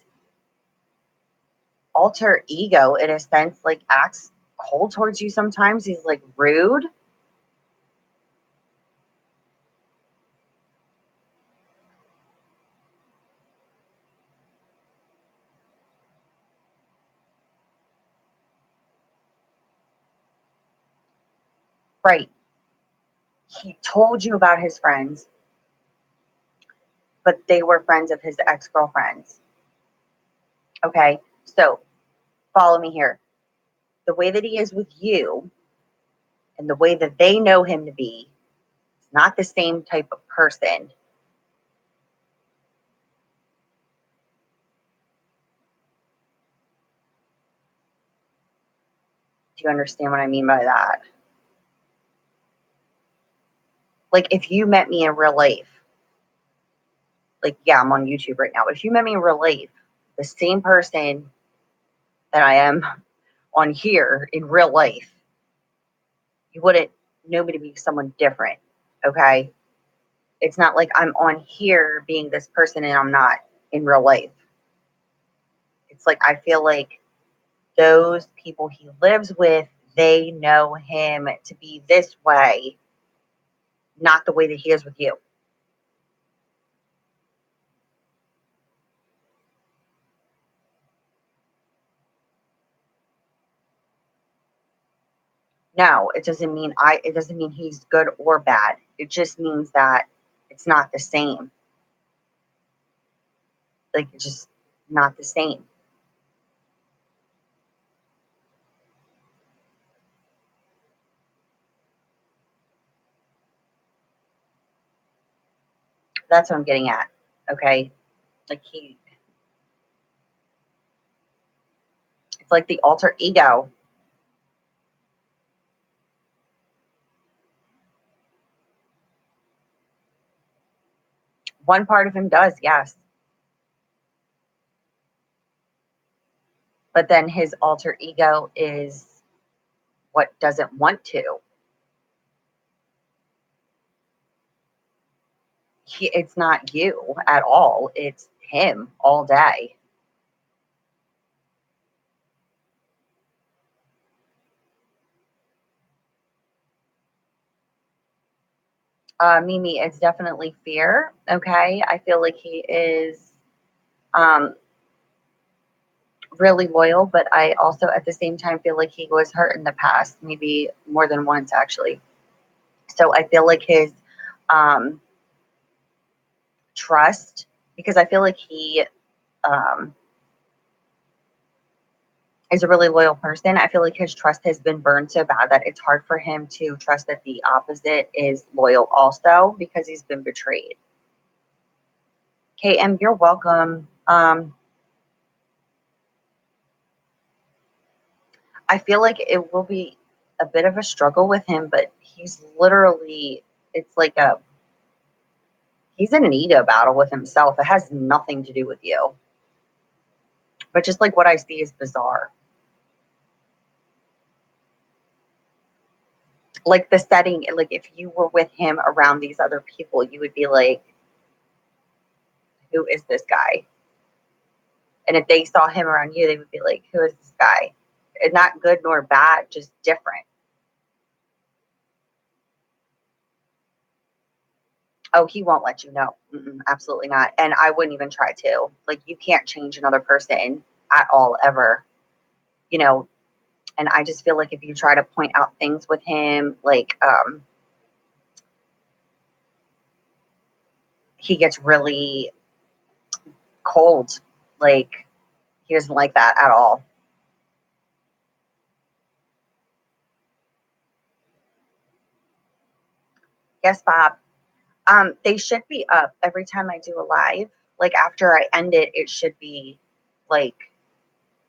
alter ego, in a sense, like acts cold towards you sometimes. He's like rude. Right. He told you about his friends, but they were friends of his ex-girlfriends. Okay. So follow me here. The way that he is with you and the way that they know him to be is not the same type of person. Do you understand what I mean by that? Like, if you met me in real life, like, yeah, I'm on YouTube right now, but if you met me in real life, the same person that I am on here in real life, you wouldn't know me to be someone different. Okay. It's not like I'm on here being this person and I'm not in real life. It's like I feel like those people he lives with, they know him to be this way, not the way that he is with you. No, it doesn't mean he's good or bad. It just means that it's not the same. Like, it's just not the same. That's what I'm getting at. Okay. Like it's like the alter ego. One part of him does, yes. But then his alter ego is what doesn't want to. It's not you at all. It's him all day. Mimi, it's definitely fear. Okay. I feel like he is um, really loyal, but I also at the same time feel like he was hurt in the past, maybe more than once actually. So I feel like his um, trust, because I feel like he um, is a really loyal person. I feel like his trust has been burned so bad that it's hard for him to trust that the opposite is loyal also because he's been betrayed. KM, you're welcome. I feel like it will be a bit of a struggle with him, but he's literally, it's like he's in an ego battle with himself. It has nothing to do with you. But just like what I see is bizarre. Like the setting, like if you were with him around these other people, you would be like, who is this guy? And if they saw him around you, they would be like, who is this guy? And not good nor bad, just different. Oh, he won't let you know. Absolutely not. And I wouldn't even try to. Like, you can't change another person at all, ever. You know, and I just feel like if you try to point out things with him, like, he gets really cold. Like, he doesn't like that at all. Yes, Bob. They should be up every time I do a live. Like, after I end it, it should be like,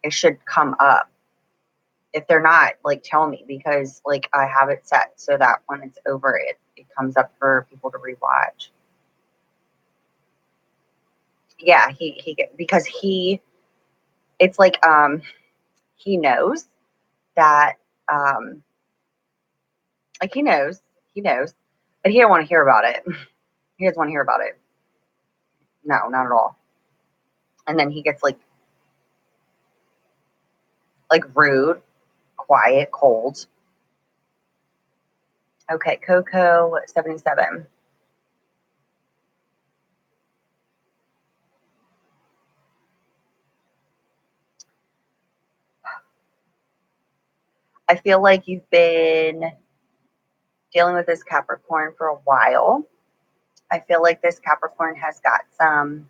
it should come up. If they're not, like, tell me, because like I have it set so that when it's over, it comes up for people to rewatch. Yeah, because it's like he knows that like he knows, but he don't want to hear about it. He doesn't want to hear about it. No, not at all. And then he gets like rude, quiet, cold. Okay, Coco 77. I feel like you've been dealing with this Capricorn for a while. I feel like this Capricorn has got some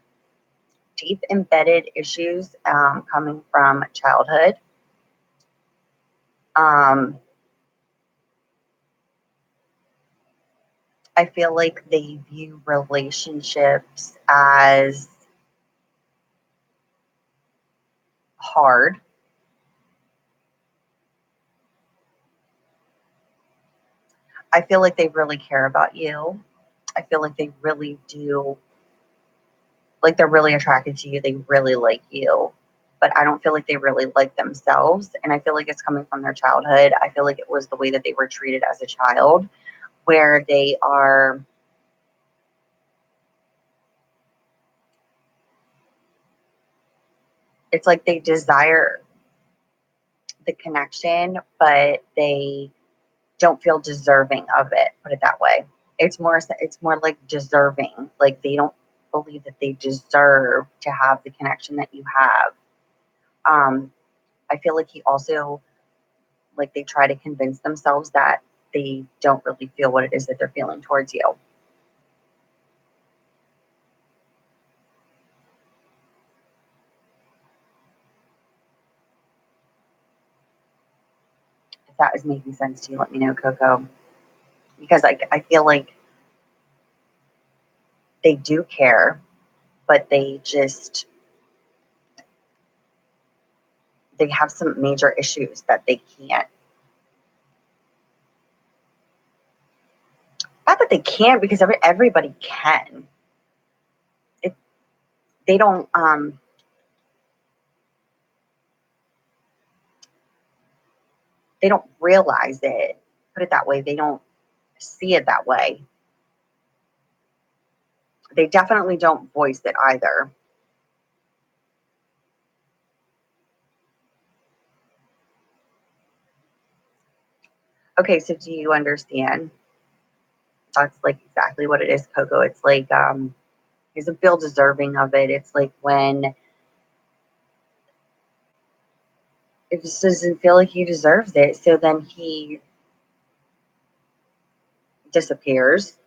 deep embedded issues coming from childhood. Um, I feel like they view relationships as hard. I feel like they really care about you. I feel like they really do, like they're really attracted to you. They really like you. But I don't feel like they really like themselves. And I feel like it's coming from their childhood. I feel like it was the way that they were treated as a child, where they are, it's like they desire the connection, but they don't feel deserving of it, put it that way. It's more like deserving. Like they don't believe that they deserve to have the connection that you have. Um, I feel like he also, like, they try to convince themselves that they don't really feel what it is that they're feeling towards you. If that is making sense to you, let me know, Coco. Because I feel like they do care, but they have some major issues that they can't. Not that they can't, because everybody can. It, they don't they don't realize it. Put it that way. They don't see it that way. They definitely don't voice it either. Okay, so do you understand? That's like exactly what it is, Coco. It's like he doesn't feel deserving of it. It's like when it just doesn't feel like he deserves it. So then he disappears,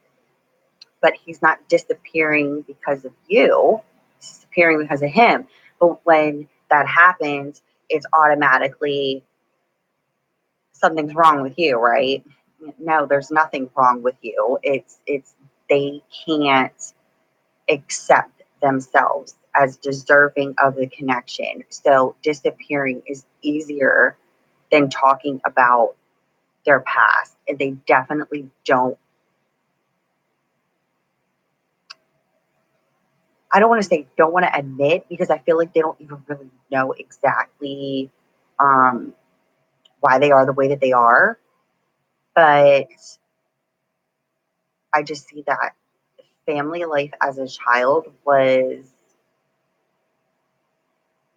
but he's not disappearing because of you. He's disappearing because of him. But when that happens, it's automatically something's wrong with you, right? No, there's nothing wrong with you. It's they can't accept themselves as deserving of the connection. So disappearing is easier than talking about their past. And they definitely don't, I don't want to say don't want to admit, because I feel like they don't even really know exactly why they are the way that they are. But I just see that family life as a child was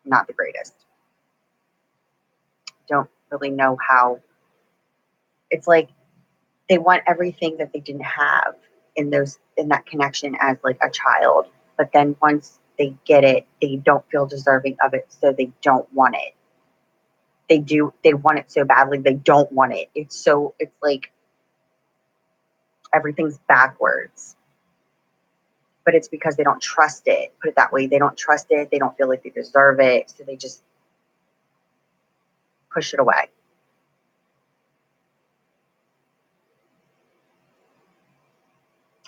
not the greatest. Don't really know how. It's like they want everything that they didn't have in that connection as like a child. But then once they get it, they don't feel deserving of it, so they don't want it. They want it so badly, they don't want it. It's like everything's backwards. But it's because they don't trust it. Put it that way. They don't trust it. They don't feel like they deserve it. So they just push it away.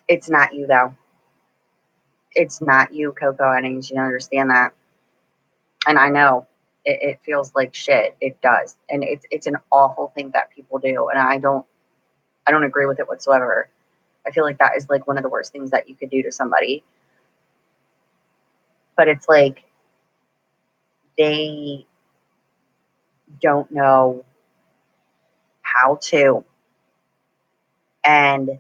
It's not you, though. It's not you, Coco. I need you to understand that. And I know it feels like shit. It does. And it's an awful thing that people do. And I don't agree with it whatsoever. I feel like that is like one of the worst things that you could do to somebody. But it's like they don't know how to. And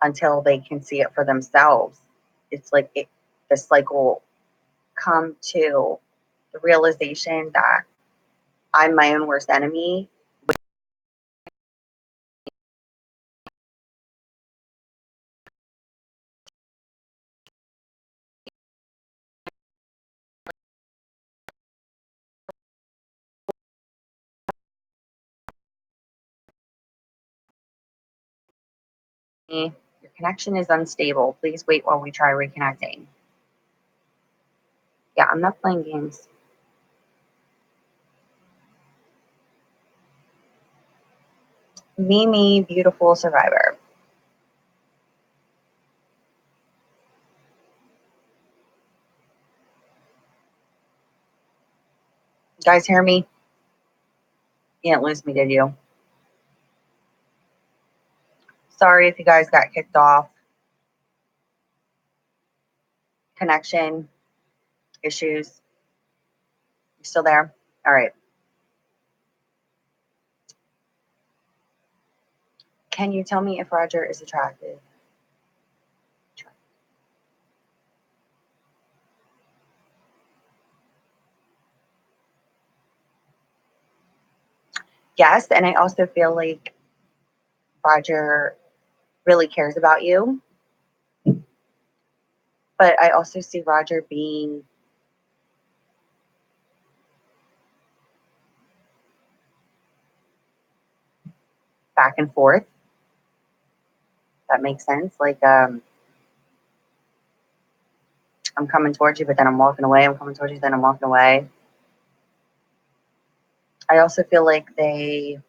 until they can see it for themselves, it's like the cycle come to the realization that I'm my own worst enemy. Your connection is unstable. Please wait while we try reconnecting. Yeah, I'm not playing games. Mimi, beautiful survivor. You guys hear me? You didn't lose me, did you? Sorry if you guys got kicked off. Connection issues. You still there? All right. Can you tell me if Roger is attractive? Yes, and I also feel like Roger really cares about you. But I also see Roger being back and forth. That makes sense. Like, I'm coming towards you, but then I'm walking away. I'm coming towards you, then I'm walking away. I also feel like they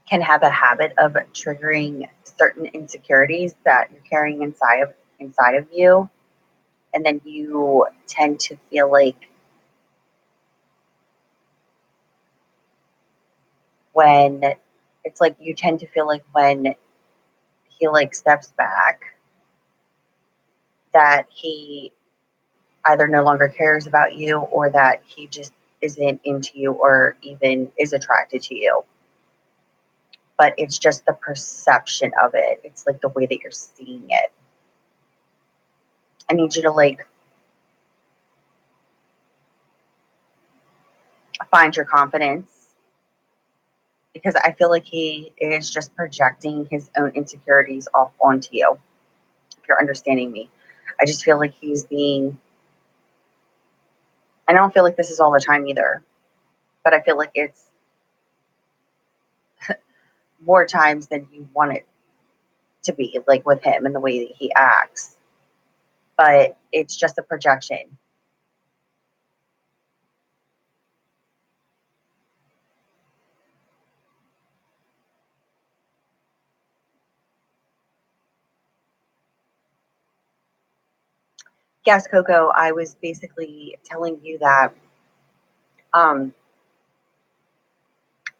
can have a habit of triggering certain insecurities that you're carrying inside of you, and then you tend to feel like when it's like you tend to feel like when he like steps back that he either no longer cares about you or that he just isn't into you or even is attracted to you. But it's just the perception of it. It's like the way that you're seeing it. I need you to like find your confidence, because I feel like he is just projecting his own insecurities off onto you, if you're understanding me. I just feel like he's being, I don't feel like this is all the time either, but I feel like it's more times than you want it to be, like with him and the way that he acts. But it's just a projection. Yes, Coco, I was basically telling you that um,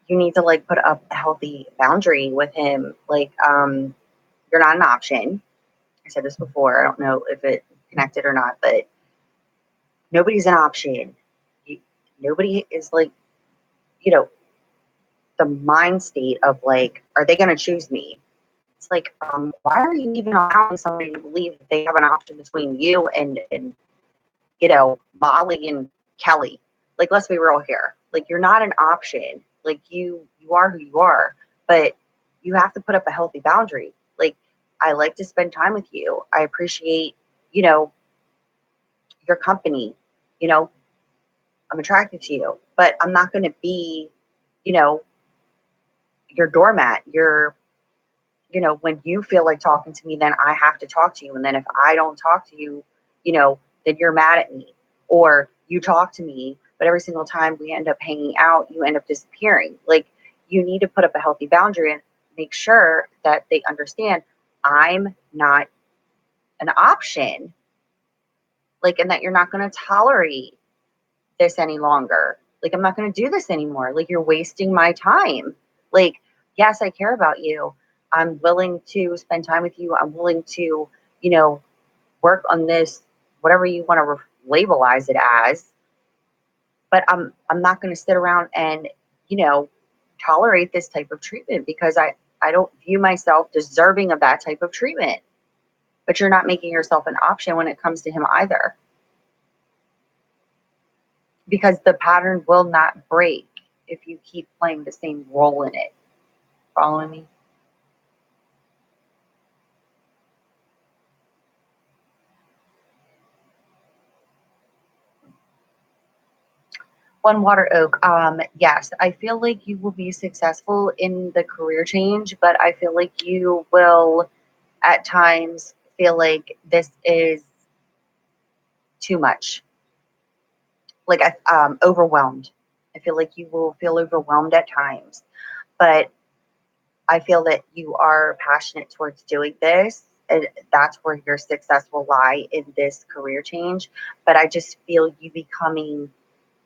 you need to like put up a healthy boundary with him. Like, you're not an option. I said this before. I don't know if it connected or not, but nobody's an option. You, nobody is like, you know, the mind state of like, are they going to choose me? It's like, why are you even allowing somebody to believe that they have an option between you and Molly and Kelly? Like, let's be real here. Like, you're not an option. Like, you are who you are, but you have to put up a healthy boundary. Like, I like to spend time with you. I appreciate, you know, your company. You know, I'm attracted to you, but I'm not going to be, you know, your doormat. When you feel like talking to me, then I have to talk to you. And then if I don't talk to you, then you're mad at me. Or you talk to me, but every single time we end up hanging out, you end up disappearing. Like, you need to put up a healthy boundary and make sure that they understand I'm not an option. Like, and that you're not going to tolerate this any longer. Like, I'm not going to do this anymore. Like, you're wasting my time. Like, yes, I care about you. I'm willing to spend time with you. I'm willing to, work on this, whatever you want to labelize it as. But I'm not going to sit around and, you know, tolerate this type of treatment because I don't view myself deserving of that type of treatment. But you're not making yourself an option when it comes to him either. Because the pattern will not break if you keep playing the same role in it. Following me? One water oak. Yes, I feel like you will be successful in the career change, but I feel like you will at times feel like this is too much. Like overwhelmed. I feel like you will feel overwhelmed at times, but I feel that you are passionate towards doing this. And that's where your success will lie in this career change. But I just feel you becoming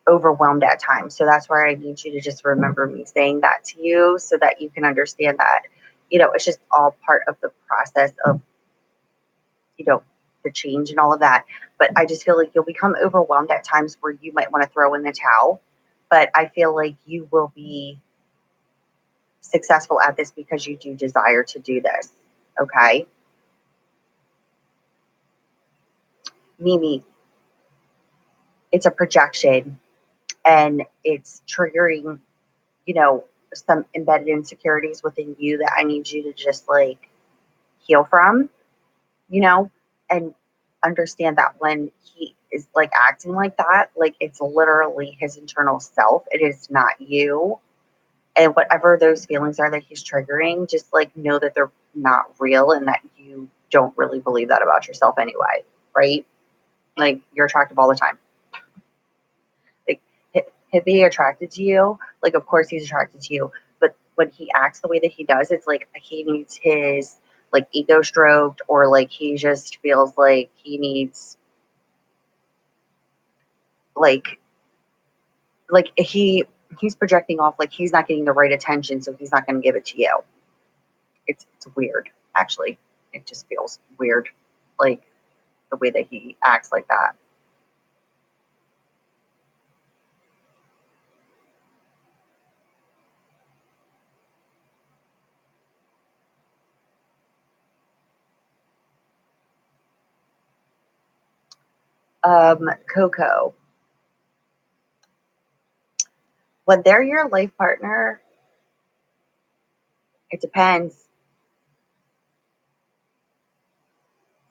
overwhelmed at times. So that's why I need you to just remember me saying that to you so that you can understand that, it's just all part of the process of, the change and all of that. But I just feel like you'll become overwhelmed at times where you might want to throw in the towel. But I feel like you will be successful at this because you do desire to do this. Okay. Mimi, it's a projection and it's triggering, some embedded insecurities within you that I need you to just like heal from, you know, and understand that when he is like acting like that, like it's literally his internal self. It is not you. And whatever those feelings are that he's triggering, just like know that they're not real and that you don't really believe that about yourself anyway, right? Like you're attractive all the time. Like him being attracted to you, like of course he's attracted to you, but when he acts the way that he does, it's like he needs his like ego stroked, or like he just feels like he needs like he's projecting off like he's not getting the right attention, so he's not going to give it to you. It's weird, actually. It just feels weird, like the way that he acts like that. Coco, when they're your life partner, it depends.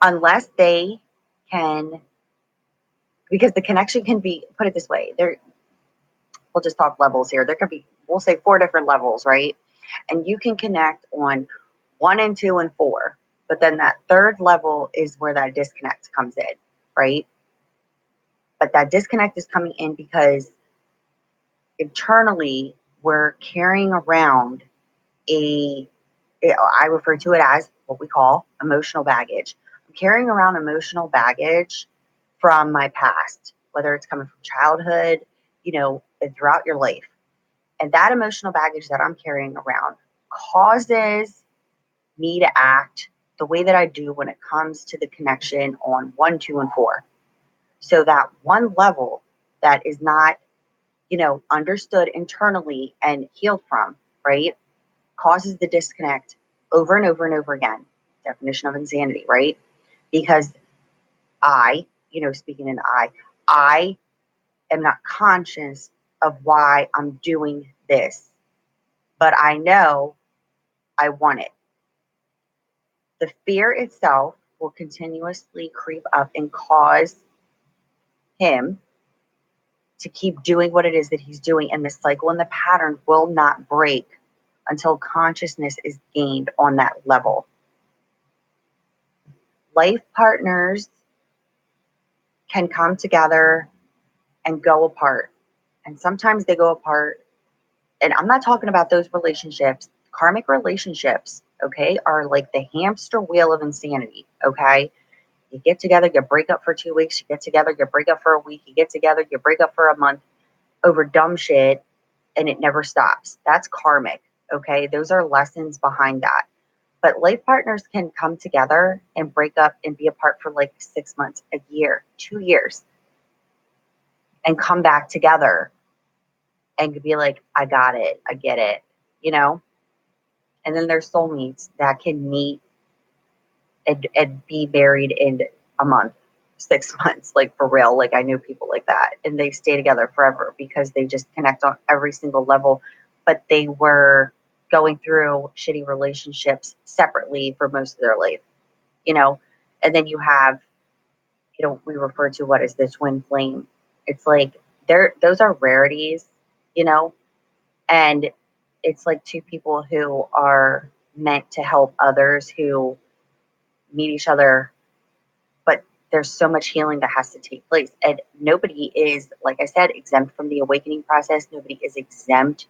Unless they can, because the connection can be, put it this way, there, we'll just talk levels here. There could be, we'll say 4 different levels, right? And you can connect on 1 and 2 and 4. But then that 3rd level is where that disconnect comes in, right? But that disconnect is coming in because internally we're carrying around I refer to it as what we call emotional baggage. I'm carrying around emotional baggage from my past, whether it's coming from childhood, and throughout your life. And that emotional baggage that I'm carrying around causes me to act the way that I do when it comes to the connection on 1, 2, and 4. So that one level that is not, understood internally and healed from, right, causes the disconnect over and over and over again. Definition of insanity, right? Because speaking in I am not conscious of why I'm doing this, but I know I want it. The fear itself will continuously creep up and cause him to keep doing what it is that he's doing. And the cycle and the pattern will not break until consciousness is gained on that level. Life partners can come together and go apart. And sometimes they go apart. And I'm not talking about those relationships. Karmic relationships, okay, are like the hamster wheel of insanity, okay? You get together, you break up for 2 weeks, you get together, you break up for a week, you get together, you break up for a month over dumb shit, and it never stops. That's karmic, okay? Those are lessons behind that. But life partners can come together and break up and be apart for like 6 months, a year, 2 years, and come back together and be like, I got it, I get it, And then there's soulmates that can meet and be married in a month, 6 months, like for real. Like I knew people like that, and they stay together forever because they just connect on every single level. But they were going through shitty relationships separately for most of their life, And then you have, we refer to what is the twin flame. It's like those are rarities, and it's like 2 people who are meant to help others who meet each other, but there's so much healing that has to take place. And nobody is, like I said, exempt from the awakening process. Nobody is exempt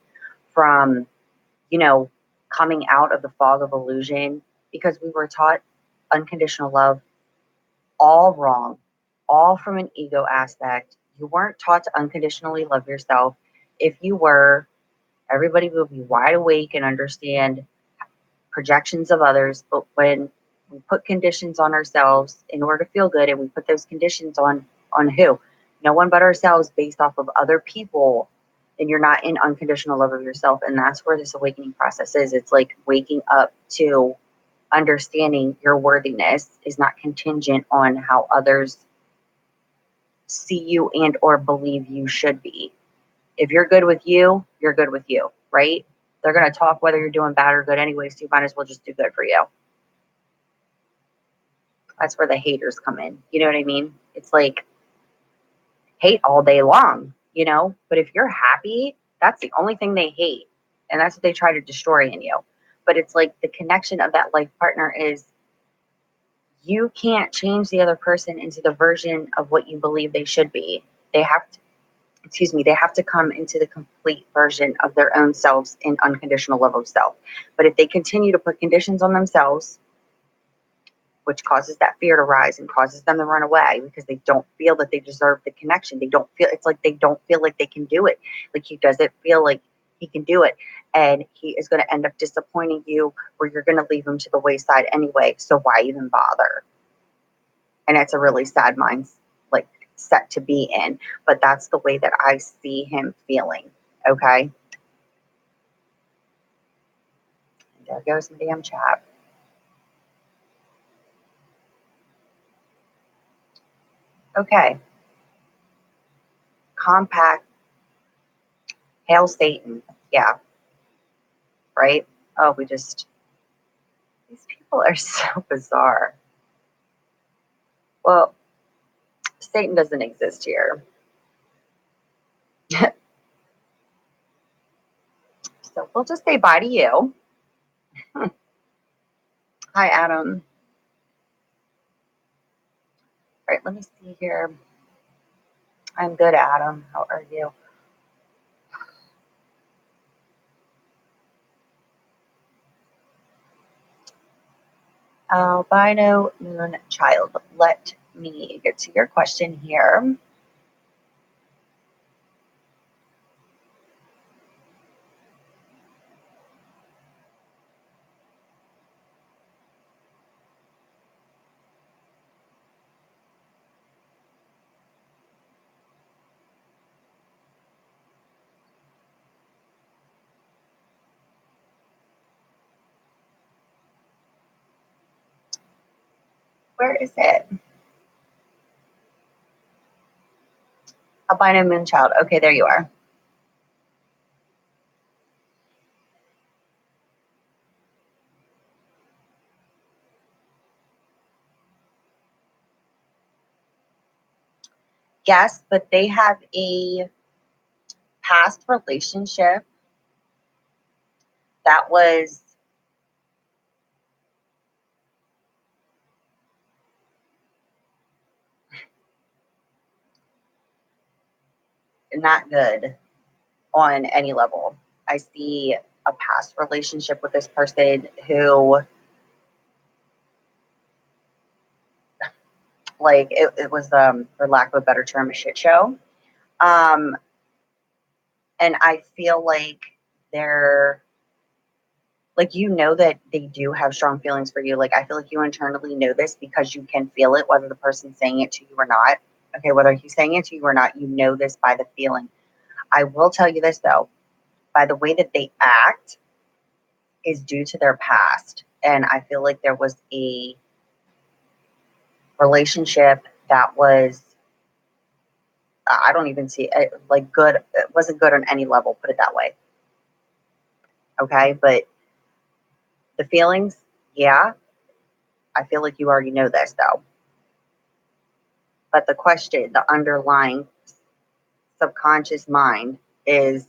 from, coming out of the fog of illusion, because we were taught unconditional love all wrong, all from an ego aspect. You weren't taught to unconditionally love yourself. If you were, everybody will be wide awake and understand projections of others. But when we put conditions on ourselves in order to feel good, and we put those conditions on who? No one but ourselves, based off of other people, then you're not in unconditional love of yourself. And that's where this awakening process is. It's like waking up to understanding your worthiness is not contingent on how others see you and or believe you should be. If you're good with you, you're good with you, right? They're going to talk whether you're doing bad or good anyways, so you might as well just do good for you. That's where the haters come in. You know what I mean? It's like hate all day long, But if you're happy, that's the only thing they hate. And that's what they try to destroy in you. But it's like the connection of that life partner is, you can't change the other person into the version of what you believe they should be. They have to come into the complete version of their own selves in unconditional love of self. But if they continue to put conditions on themselves, which causes that fear to rise and causes them to run away because they don't feel that they deserve the connection. It's like they don't feel like they can do it. Like he doesn't feel like he can do it. And he is going to end up disappointing you, where you're going to leave him to the wayside anyway. So why even bother? And it's a really sad mind, like, set to be in. But that's the way that I see him feeling. Okay. And there goes my damn chat. Okay. Compact. Hail Satan. Yeah. Right? Oh, these people are so bizarre. Well, Satan doesn't exist here. So we'll just say bye to you. Hi, Adam. All right, let me see here. I'm good, Adam. How are you? Albino Moon Child. Let me get to your question here. Where is it? Albino Moon Child. Okay, there you are. Yes, but they have a past relationship that was not good on any level. I see a past relationship with this person who, like, it was, for lack of a better term, a shit show. And I feel like they're, like, you know that they do have strong feelings for you. Like, I feel like you internally know this because you can feel it, whether the person's saying it to you or not. Okay, whether he's saying it to you or not, you know this by the feeling. I will tell you this, though, by the way that they act is due to their past. And I feel like there was a relationship that was, I don't even see it, like, good. It wasn't good on any level, put it that way. Okay, but the feelings, yeah, I feel like you already know this, though. But the question, the underlying subconscious mind is,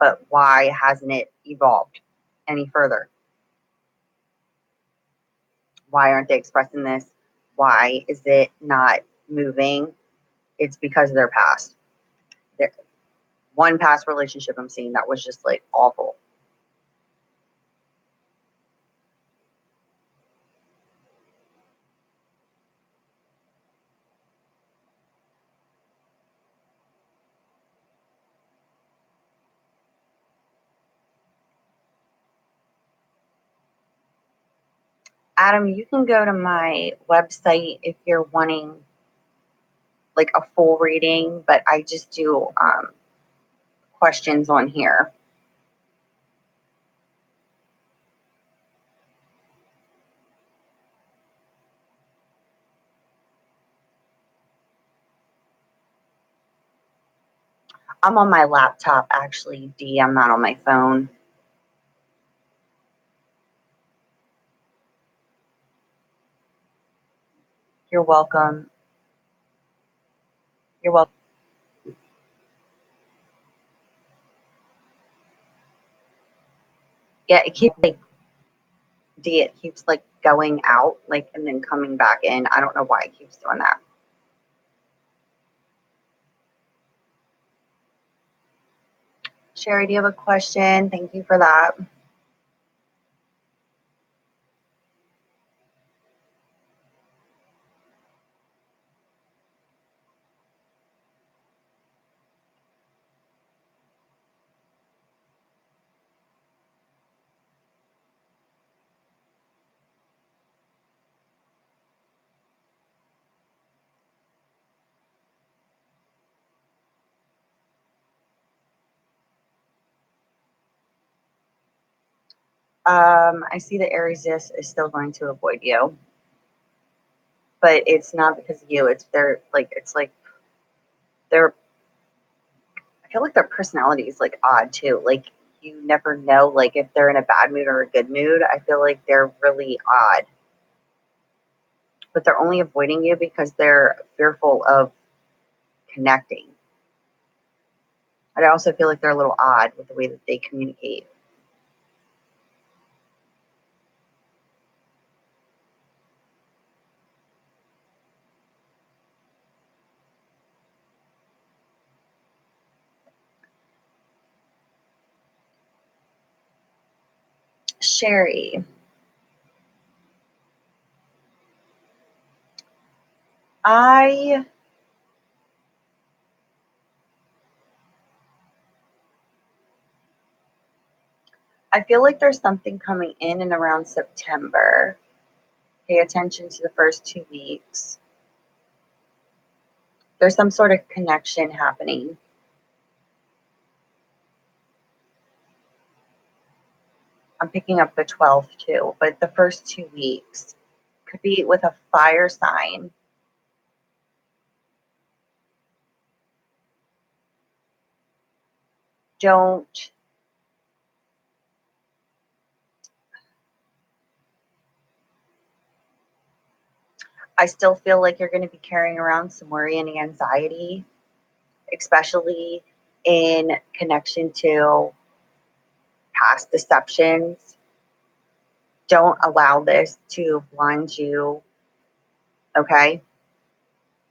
but why hasn't it evolved any further? Why aren't they expressing this? Why is it not moving? It's because of their past. One past relationship I'm seeing that was just like awful. Adam, you can go to my website if you're wanting like a full reading, but I just do questions on here. I'm on my laptop, actually, D. I'm not on my phone. You're welcome. You're welcome. Yeah, it keeps like D. It keeps like going out, like, and then coming back in. I don't know why it keeps doing that. Sherry, do you have a question? Thank you for that. I see that Aries is still going to avoid you, but it's not because of you. It's their like it's like their. I feel like their personality is like odd too. Like you never know like if they're in a bad mood or a good mood. I feel like they're really odd. but they're only avoiding you because they're fearful of connecting. And I also feel like they're a little odd with the way that they communicate. Sherry, I feel like there's something coming in and around September. Pay attention to the first 2 weeks. There's some sort of connection happening. I'm picking up the 12th too, but the first 2 weeks could be with a fire sign. Don't I still feel like you're going to be carrying around some worry and anxiety, especially in connection to past deceptions. Don't allow this to blind you, okay?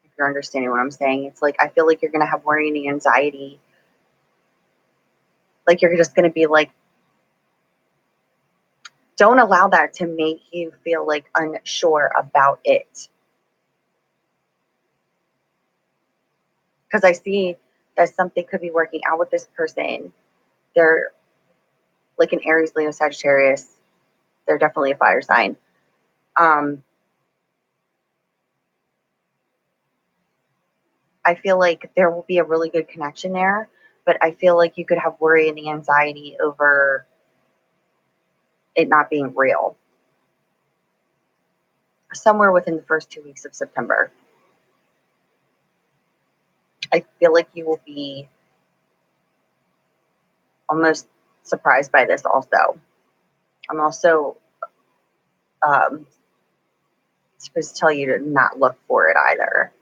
If you're understanding what I'm saying, it's like I feel like you're going to have worry and anxiety. Like you're just going to be like, don't allow that to make you feel like unsure about it. Because I see that something could be working out with this person. They're like an Aries, Leo, Sagittarius. They're definitely a fire sign. I feel like there will be a really good connection there, but I feel like you could have worry and anxiety over it not being real somewhere within the first 2 weeks of September. I feel like you will be almost surprised by this also. I'm also supposed to tell you to not look for it either.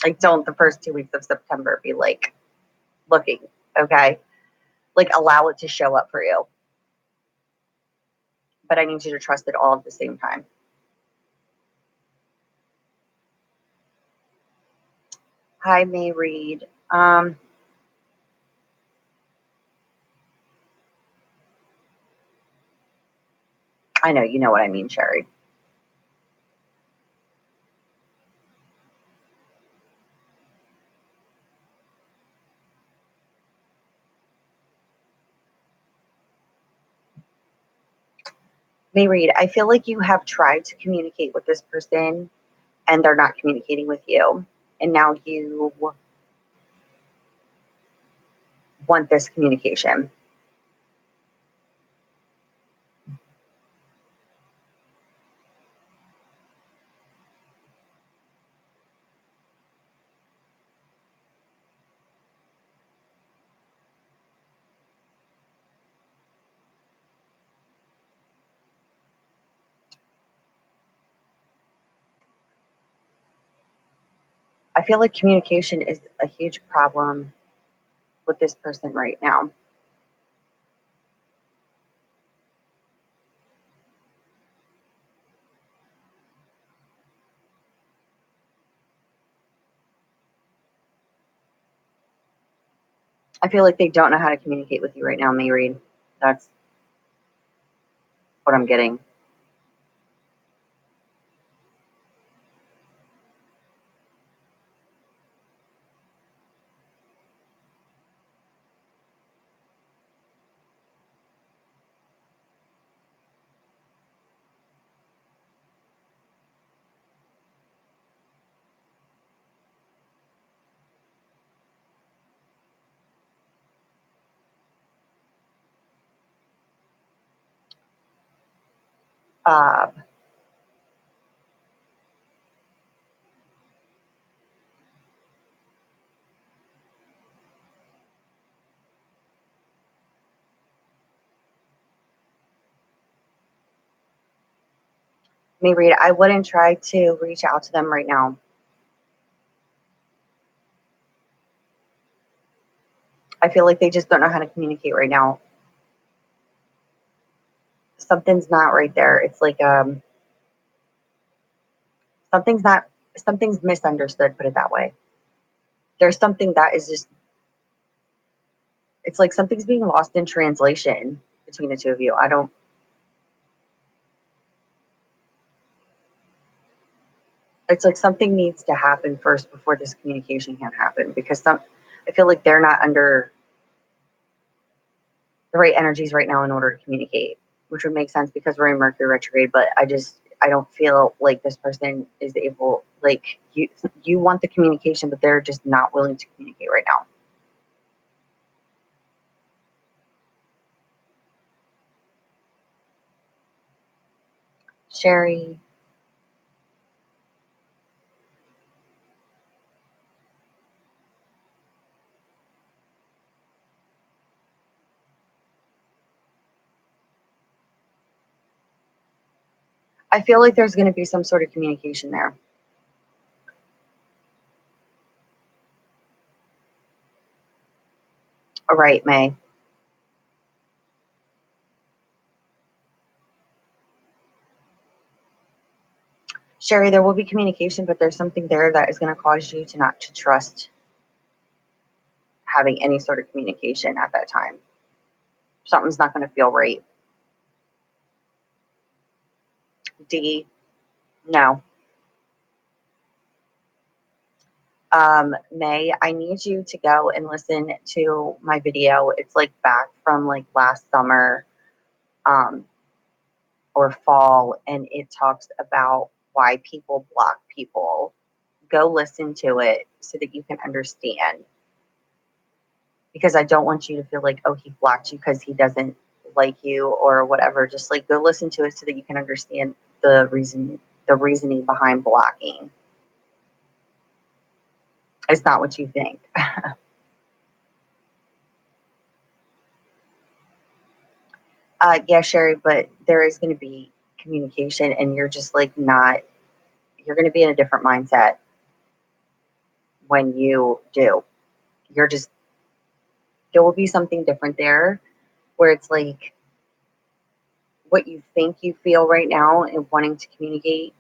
Like, don't the first 2 weeks of September be like looking, okay? Like, allow it to show up for you. But I need you to trust it all at the same time. Hi, May Reed. I know, you know what I mean, Sherry. May Reed, I feel like you have tried to communicate with this person and they're not communicating with you. And now you want this communication. I feel like communication is a huge problem with this person right now. I feel like they don't know how to communicate with you right now, May Reed. That's what I'm getting. Uh, me read. I wouldn't try to reach out to them right now. I feel like they just don't know how to communicate right now. Something's not right there. It's like something's misunderstood, put it that way. There's something that is just, it's like something's being lost in translation between the two of you. It's like something needs to happen first before this communication can happen, because I feel like they're not under the right energies right now in order to communicate, which would make sense because we're in Mercury retrograde. But I don't feel like this person is able, like, you want the communication, but they're just not willing to communicate right now. Sherry. I feel like there's going to be some sort of communication there. All right, May. Sherry, there will be communication, but there's something there that is going to cause you to not to trust having any sort of communication at that time. Something's not going to feel right. D, no. May, I need you to go and listen to my video. It's like back from like last summer or fall, and it talks about why people block people. Go listen to it so that you can understand, because I don't want you to feel like, oh, he blocked you because he doesn't like you or whatever. Just like go listen to it so that you can understand the reasoning behind blocking. It's not what you think. Yeah, Sherry, but there is going to be communication, and you're just like not, you're going to be in a different mindset when you do. You're just, there will be something different there where it's like what you think you feel right now and wanting to communicate,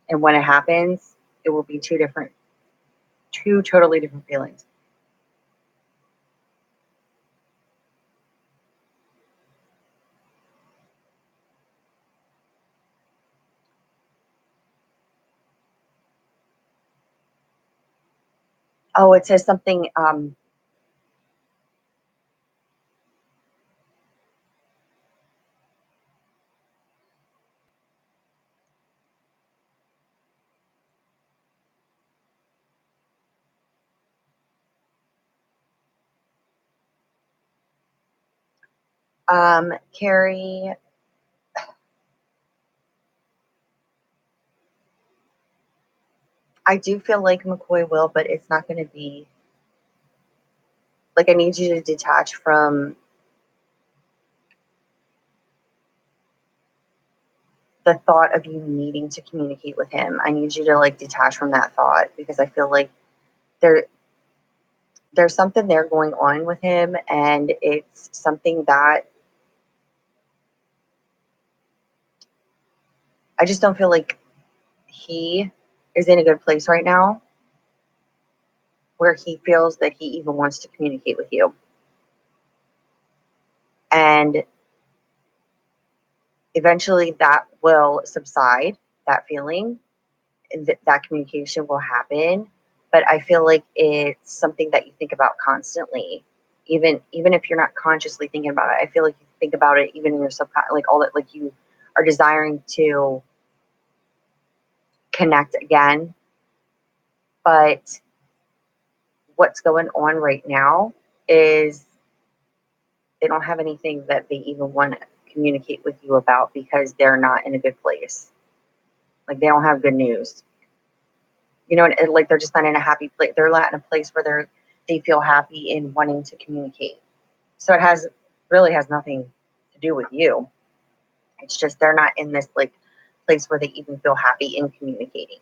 and when it happens, it will be two totally different feelings. Oh, it says something, Carrie, I do feel like McCoy will, but it's not going to be, like, I need you to detach from the thought of you needing to communicate with him. I need you to like detach from that thought, because I feel like there's something there going on with him, and it's something that I just don't feel like he is in a good place right now where he feels that he even wants to communicate with you. And eventually that will subside, that feeling, and that communication will happen. But I feel like it's something that you think about constantly, even if you're not consciously thinking about it. I feel like you think about it even in your subconscious, like all that, like you are desiring to connect again. But what's going on right now is they don't have anything that they even want to communicate with you about, because they're not in a good place. Like they don't have good news. You know, and like they're just not in a happy place. They're not in a place where they feel happy in wanting to communicate. So really has nothing to do with you. It's just they're not in this like place where they even feel happy in communicating.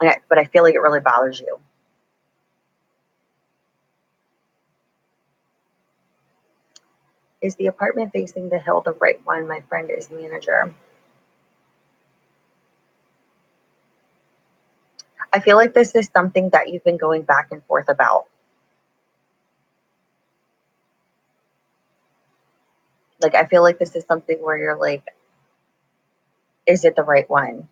But I feel like it really bothers you. Is the apartment facing the hill the right one? My friend is manager. I feel like this is something that you've been going back and forth about. Like, I feel like this is something where you're like, is it the right one?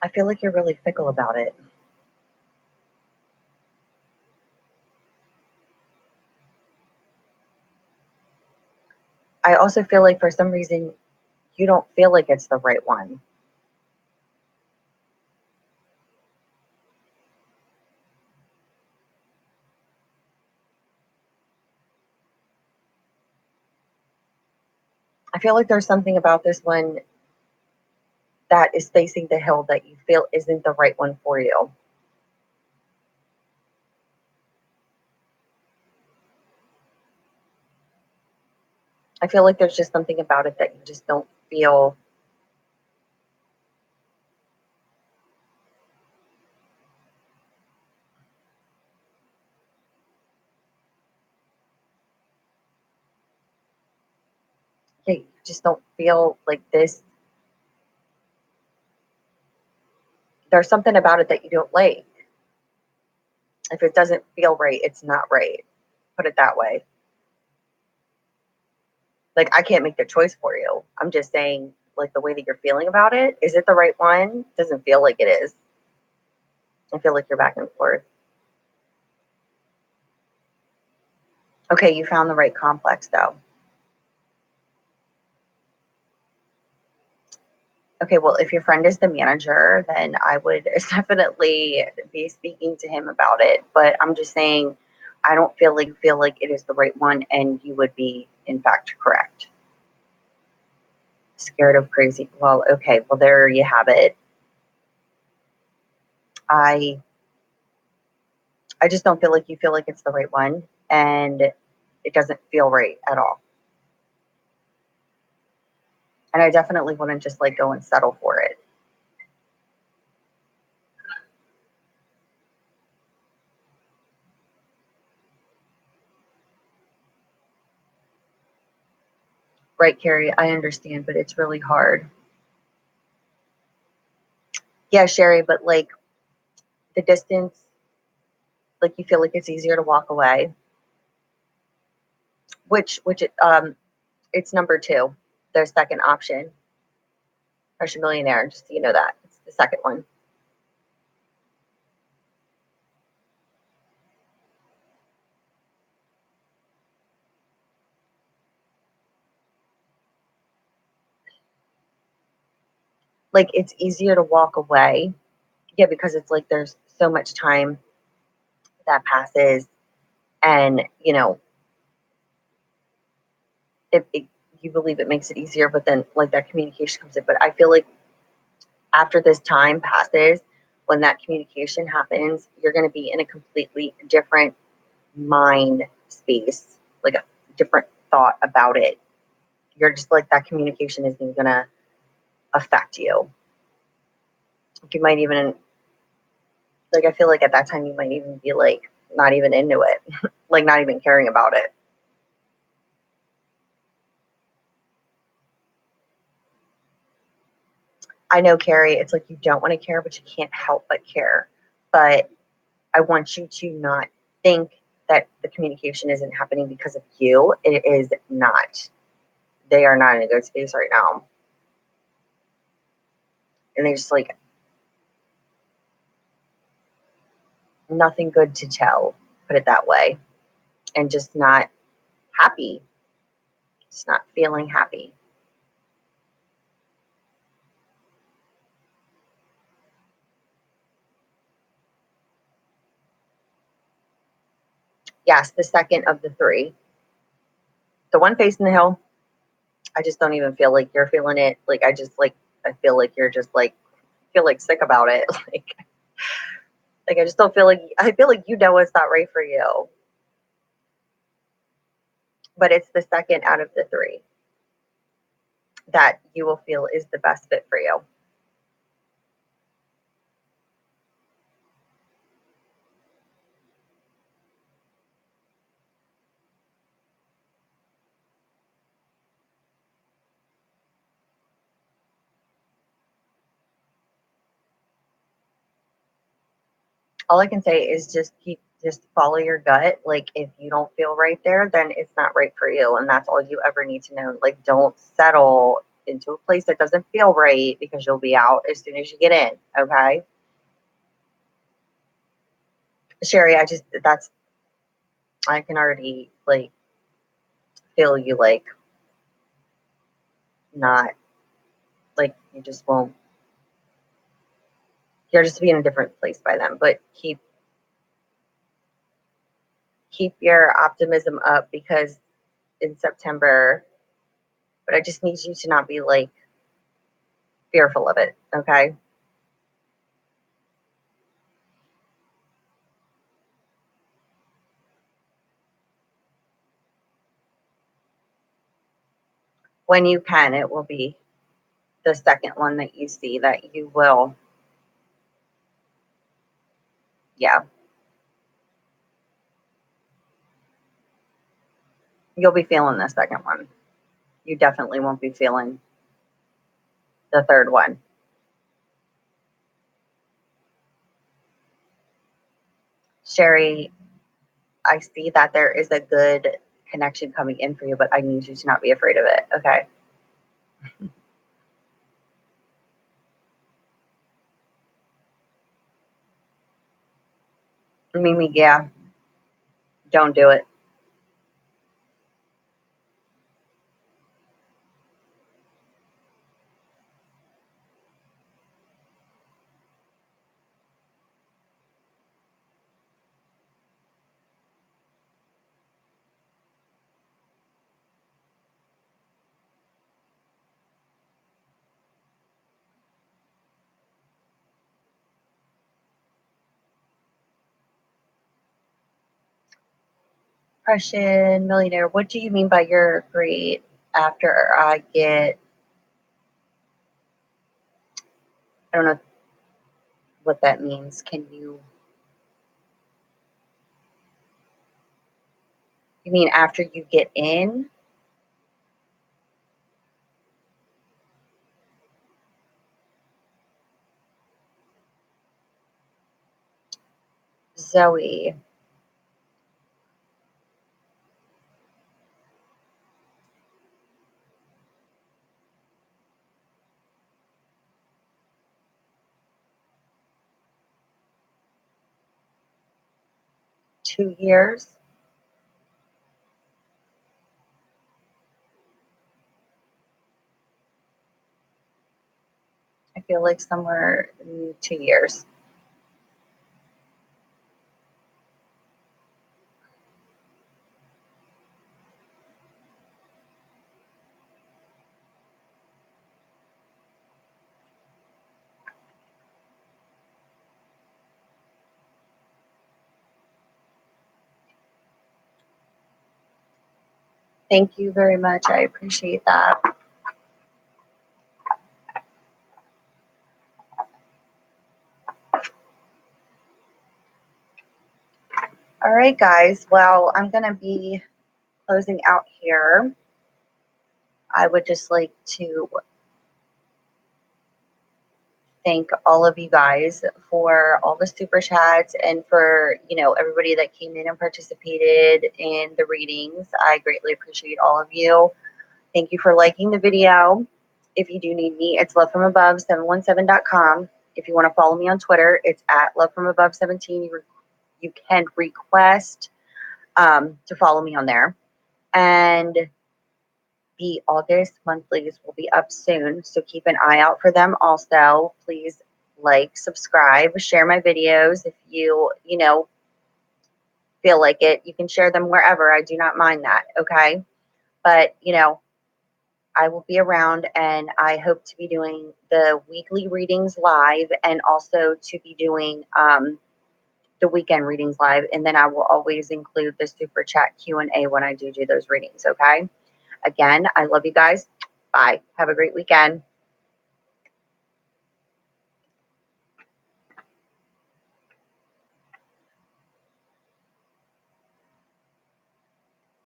I feel like you're really fickle about it. I also feel like for some reason you don't feel like it's the right one. I feel like there's something about this one that is facing the hill that you feel isn't the right one for you. I feel like there's just something about it that you just don't feel. Yeah, you just don't feel like this. There's something about it that you don't like. If it doesn't feel right, it's not right. Put it that way. Like, I can't make the choice for you. I'm just saying, like, the way that you're feeling about it, is it the right one? Doesn't feel like it is. I feel like you're back and forth. Okay, you found the right complex though. Okay, well, if your friend is the manager, then I would definitely be speaking to him about it. But I'm just saying, I don't feel like it is the right one, and you would be, in fact, correct. Scared of crazy. Well, okay, well, there you have it. I just don't feel like you feel like it's the right one, and it doesn't feel right at all. And I definitely wouldn't just like go and settle for it. Right, Carrie, I understand, but it's really hard. Yeah, Sherry, but like the distance, like you feel like it's easier to walk away, it's number two, their second option. Russian millionaire, just so you know that. It's the second one. Like it's easier to walk away. Yeah, because it's like there's so much time that passes and it you believe it makes it easier, but then like that communication comes in. But I feel like after this time passes, when that communication happens, you're going to be in a completely different mind space, like a different thought about it. You're just like that communication isn't going to affect you. You might even, like, I feel like at that time you might even be like not even into it, like not even caring about it. I know, Carrie, it's like you don't want to care, but you can't help but care. But I want you to not think that the communication isn't happening because of you. It is not. They are not in a good space right now. And they just like nothing good to tell, put it that way. And just not happy. Just not feeling happy. Yes, the second of the three. The one facing the hill, I just don't even feel like you're feeling it. Like, I feel like you're just like, feel like sick about it. Like I just don't feel like, I feel like you know it's not right for you. But it's the second out of the three that you will feel is the best fit for you. All I can say is just follow your gut. Like if you don't feel right there, then it's not right for you. And that's all you ever need to know. Like don't settle into a place that doesn't feel right because you'll be out as soon as you get in. Okay. Sherry, I can already like feel you like not like you just won't, you're just be in a different place by then, but keep your optimism up because in September, but I just need you to not be like fearful of it. Okay. When you can, it will be the second one that you see that you will, yeah, you'll be feeling the second one. You definitely won't be feeling the third one. Sherry, I see that there is a good connection coming in for you, but I need you to not be afraid of it. Okay. Mimi, yeah, don't do it. 'Prussian millionaire, what do you mean by you're great after I get, I don't know what that means. You mean after you get in? Zoe, 2 years. I feel like somewhere in 2 years. Thank you very much. I appreciate that. All right, guys. Well, I'm going to be closing out here. I would just like to thank all of you guys for all the super chats and for, everybody that came in and participated in the readings. I greatly appreciate all of you. Thank you for liking the video. If you do need me, it's lovefromabove717.com. If you want to follow me on Twitter, it's at lovefromabove17. You can request to follow me on there. And the August monthlies will be up soon, so keep an eye out for them. Also, please like, subscribe, share my videos if you feel like it. You can share them wherever. I do not mind that. Okay. But, you know, I will be around, and I hope to be doing the weekly readings live and also to be doing the weekend readings live. And then I will always include the super chat Q&A when I do those readings. Okay. Again, I love you guys. Bye. Have a great weekend.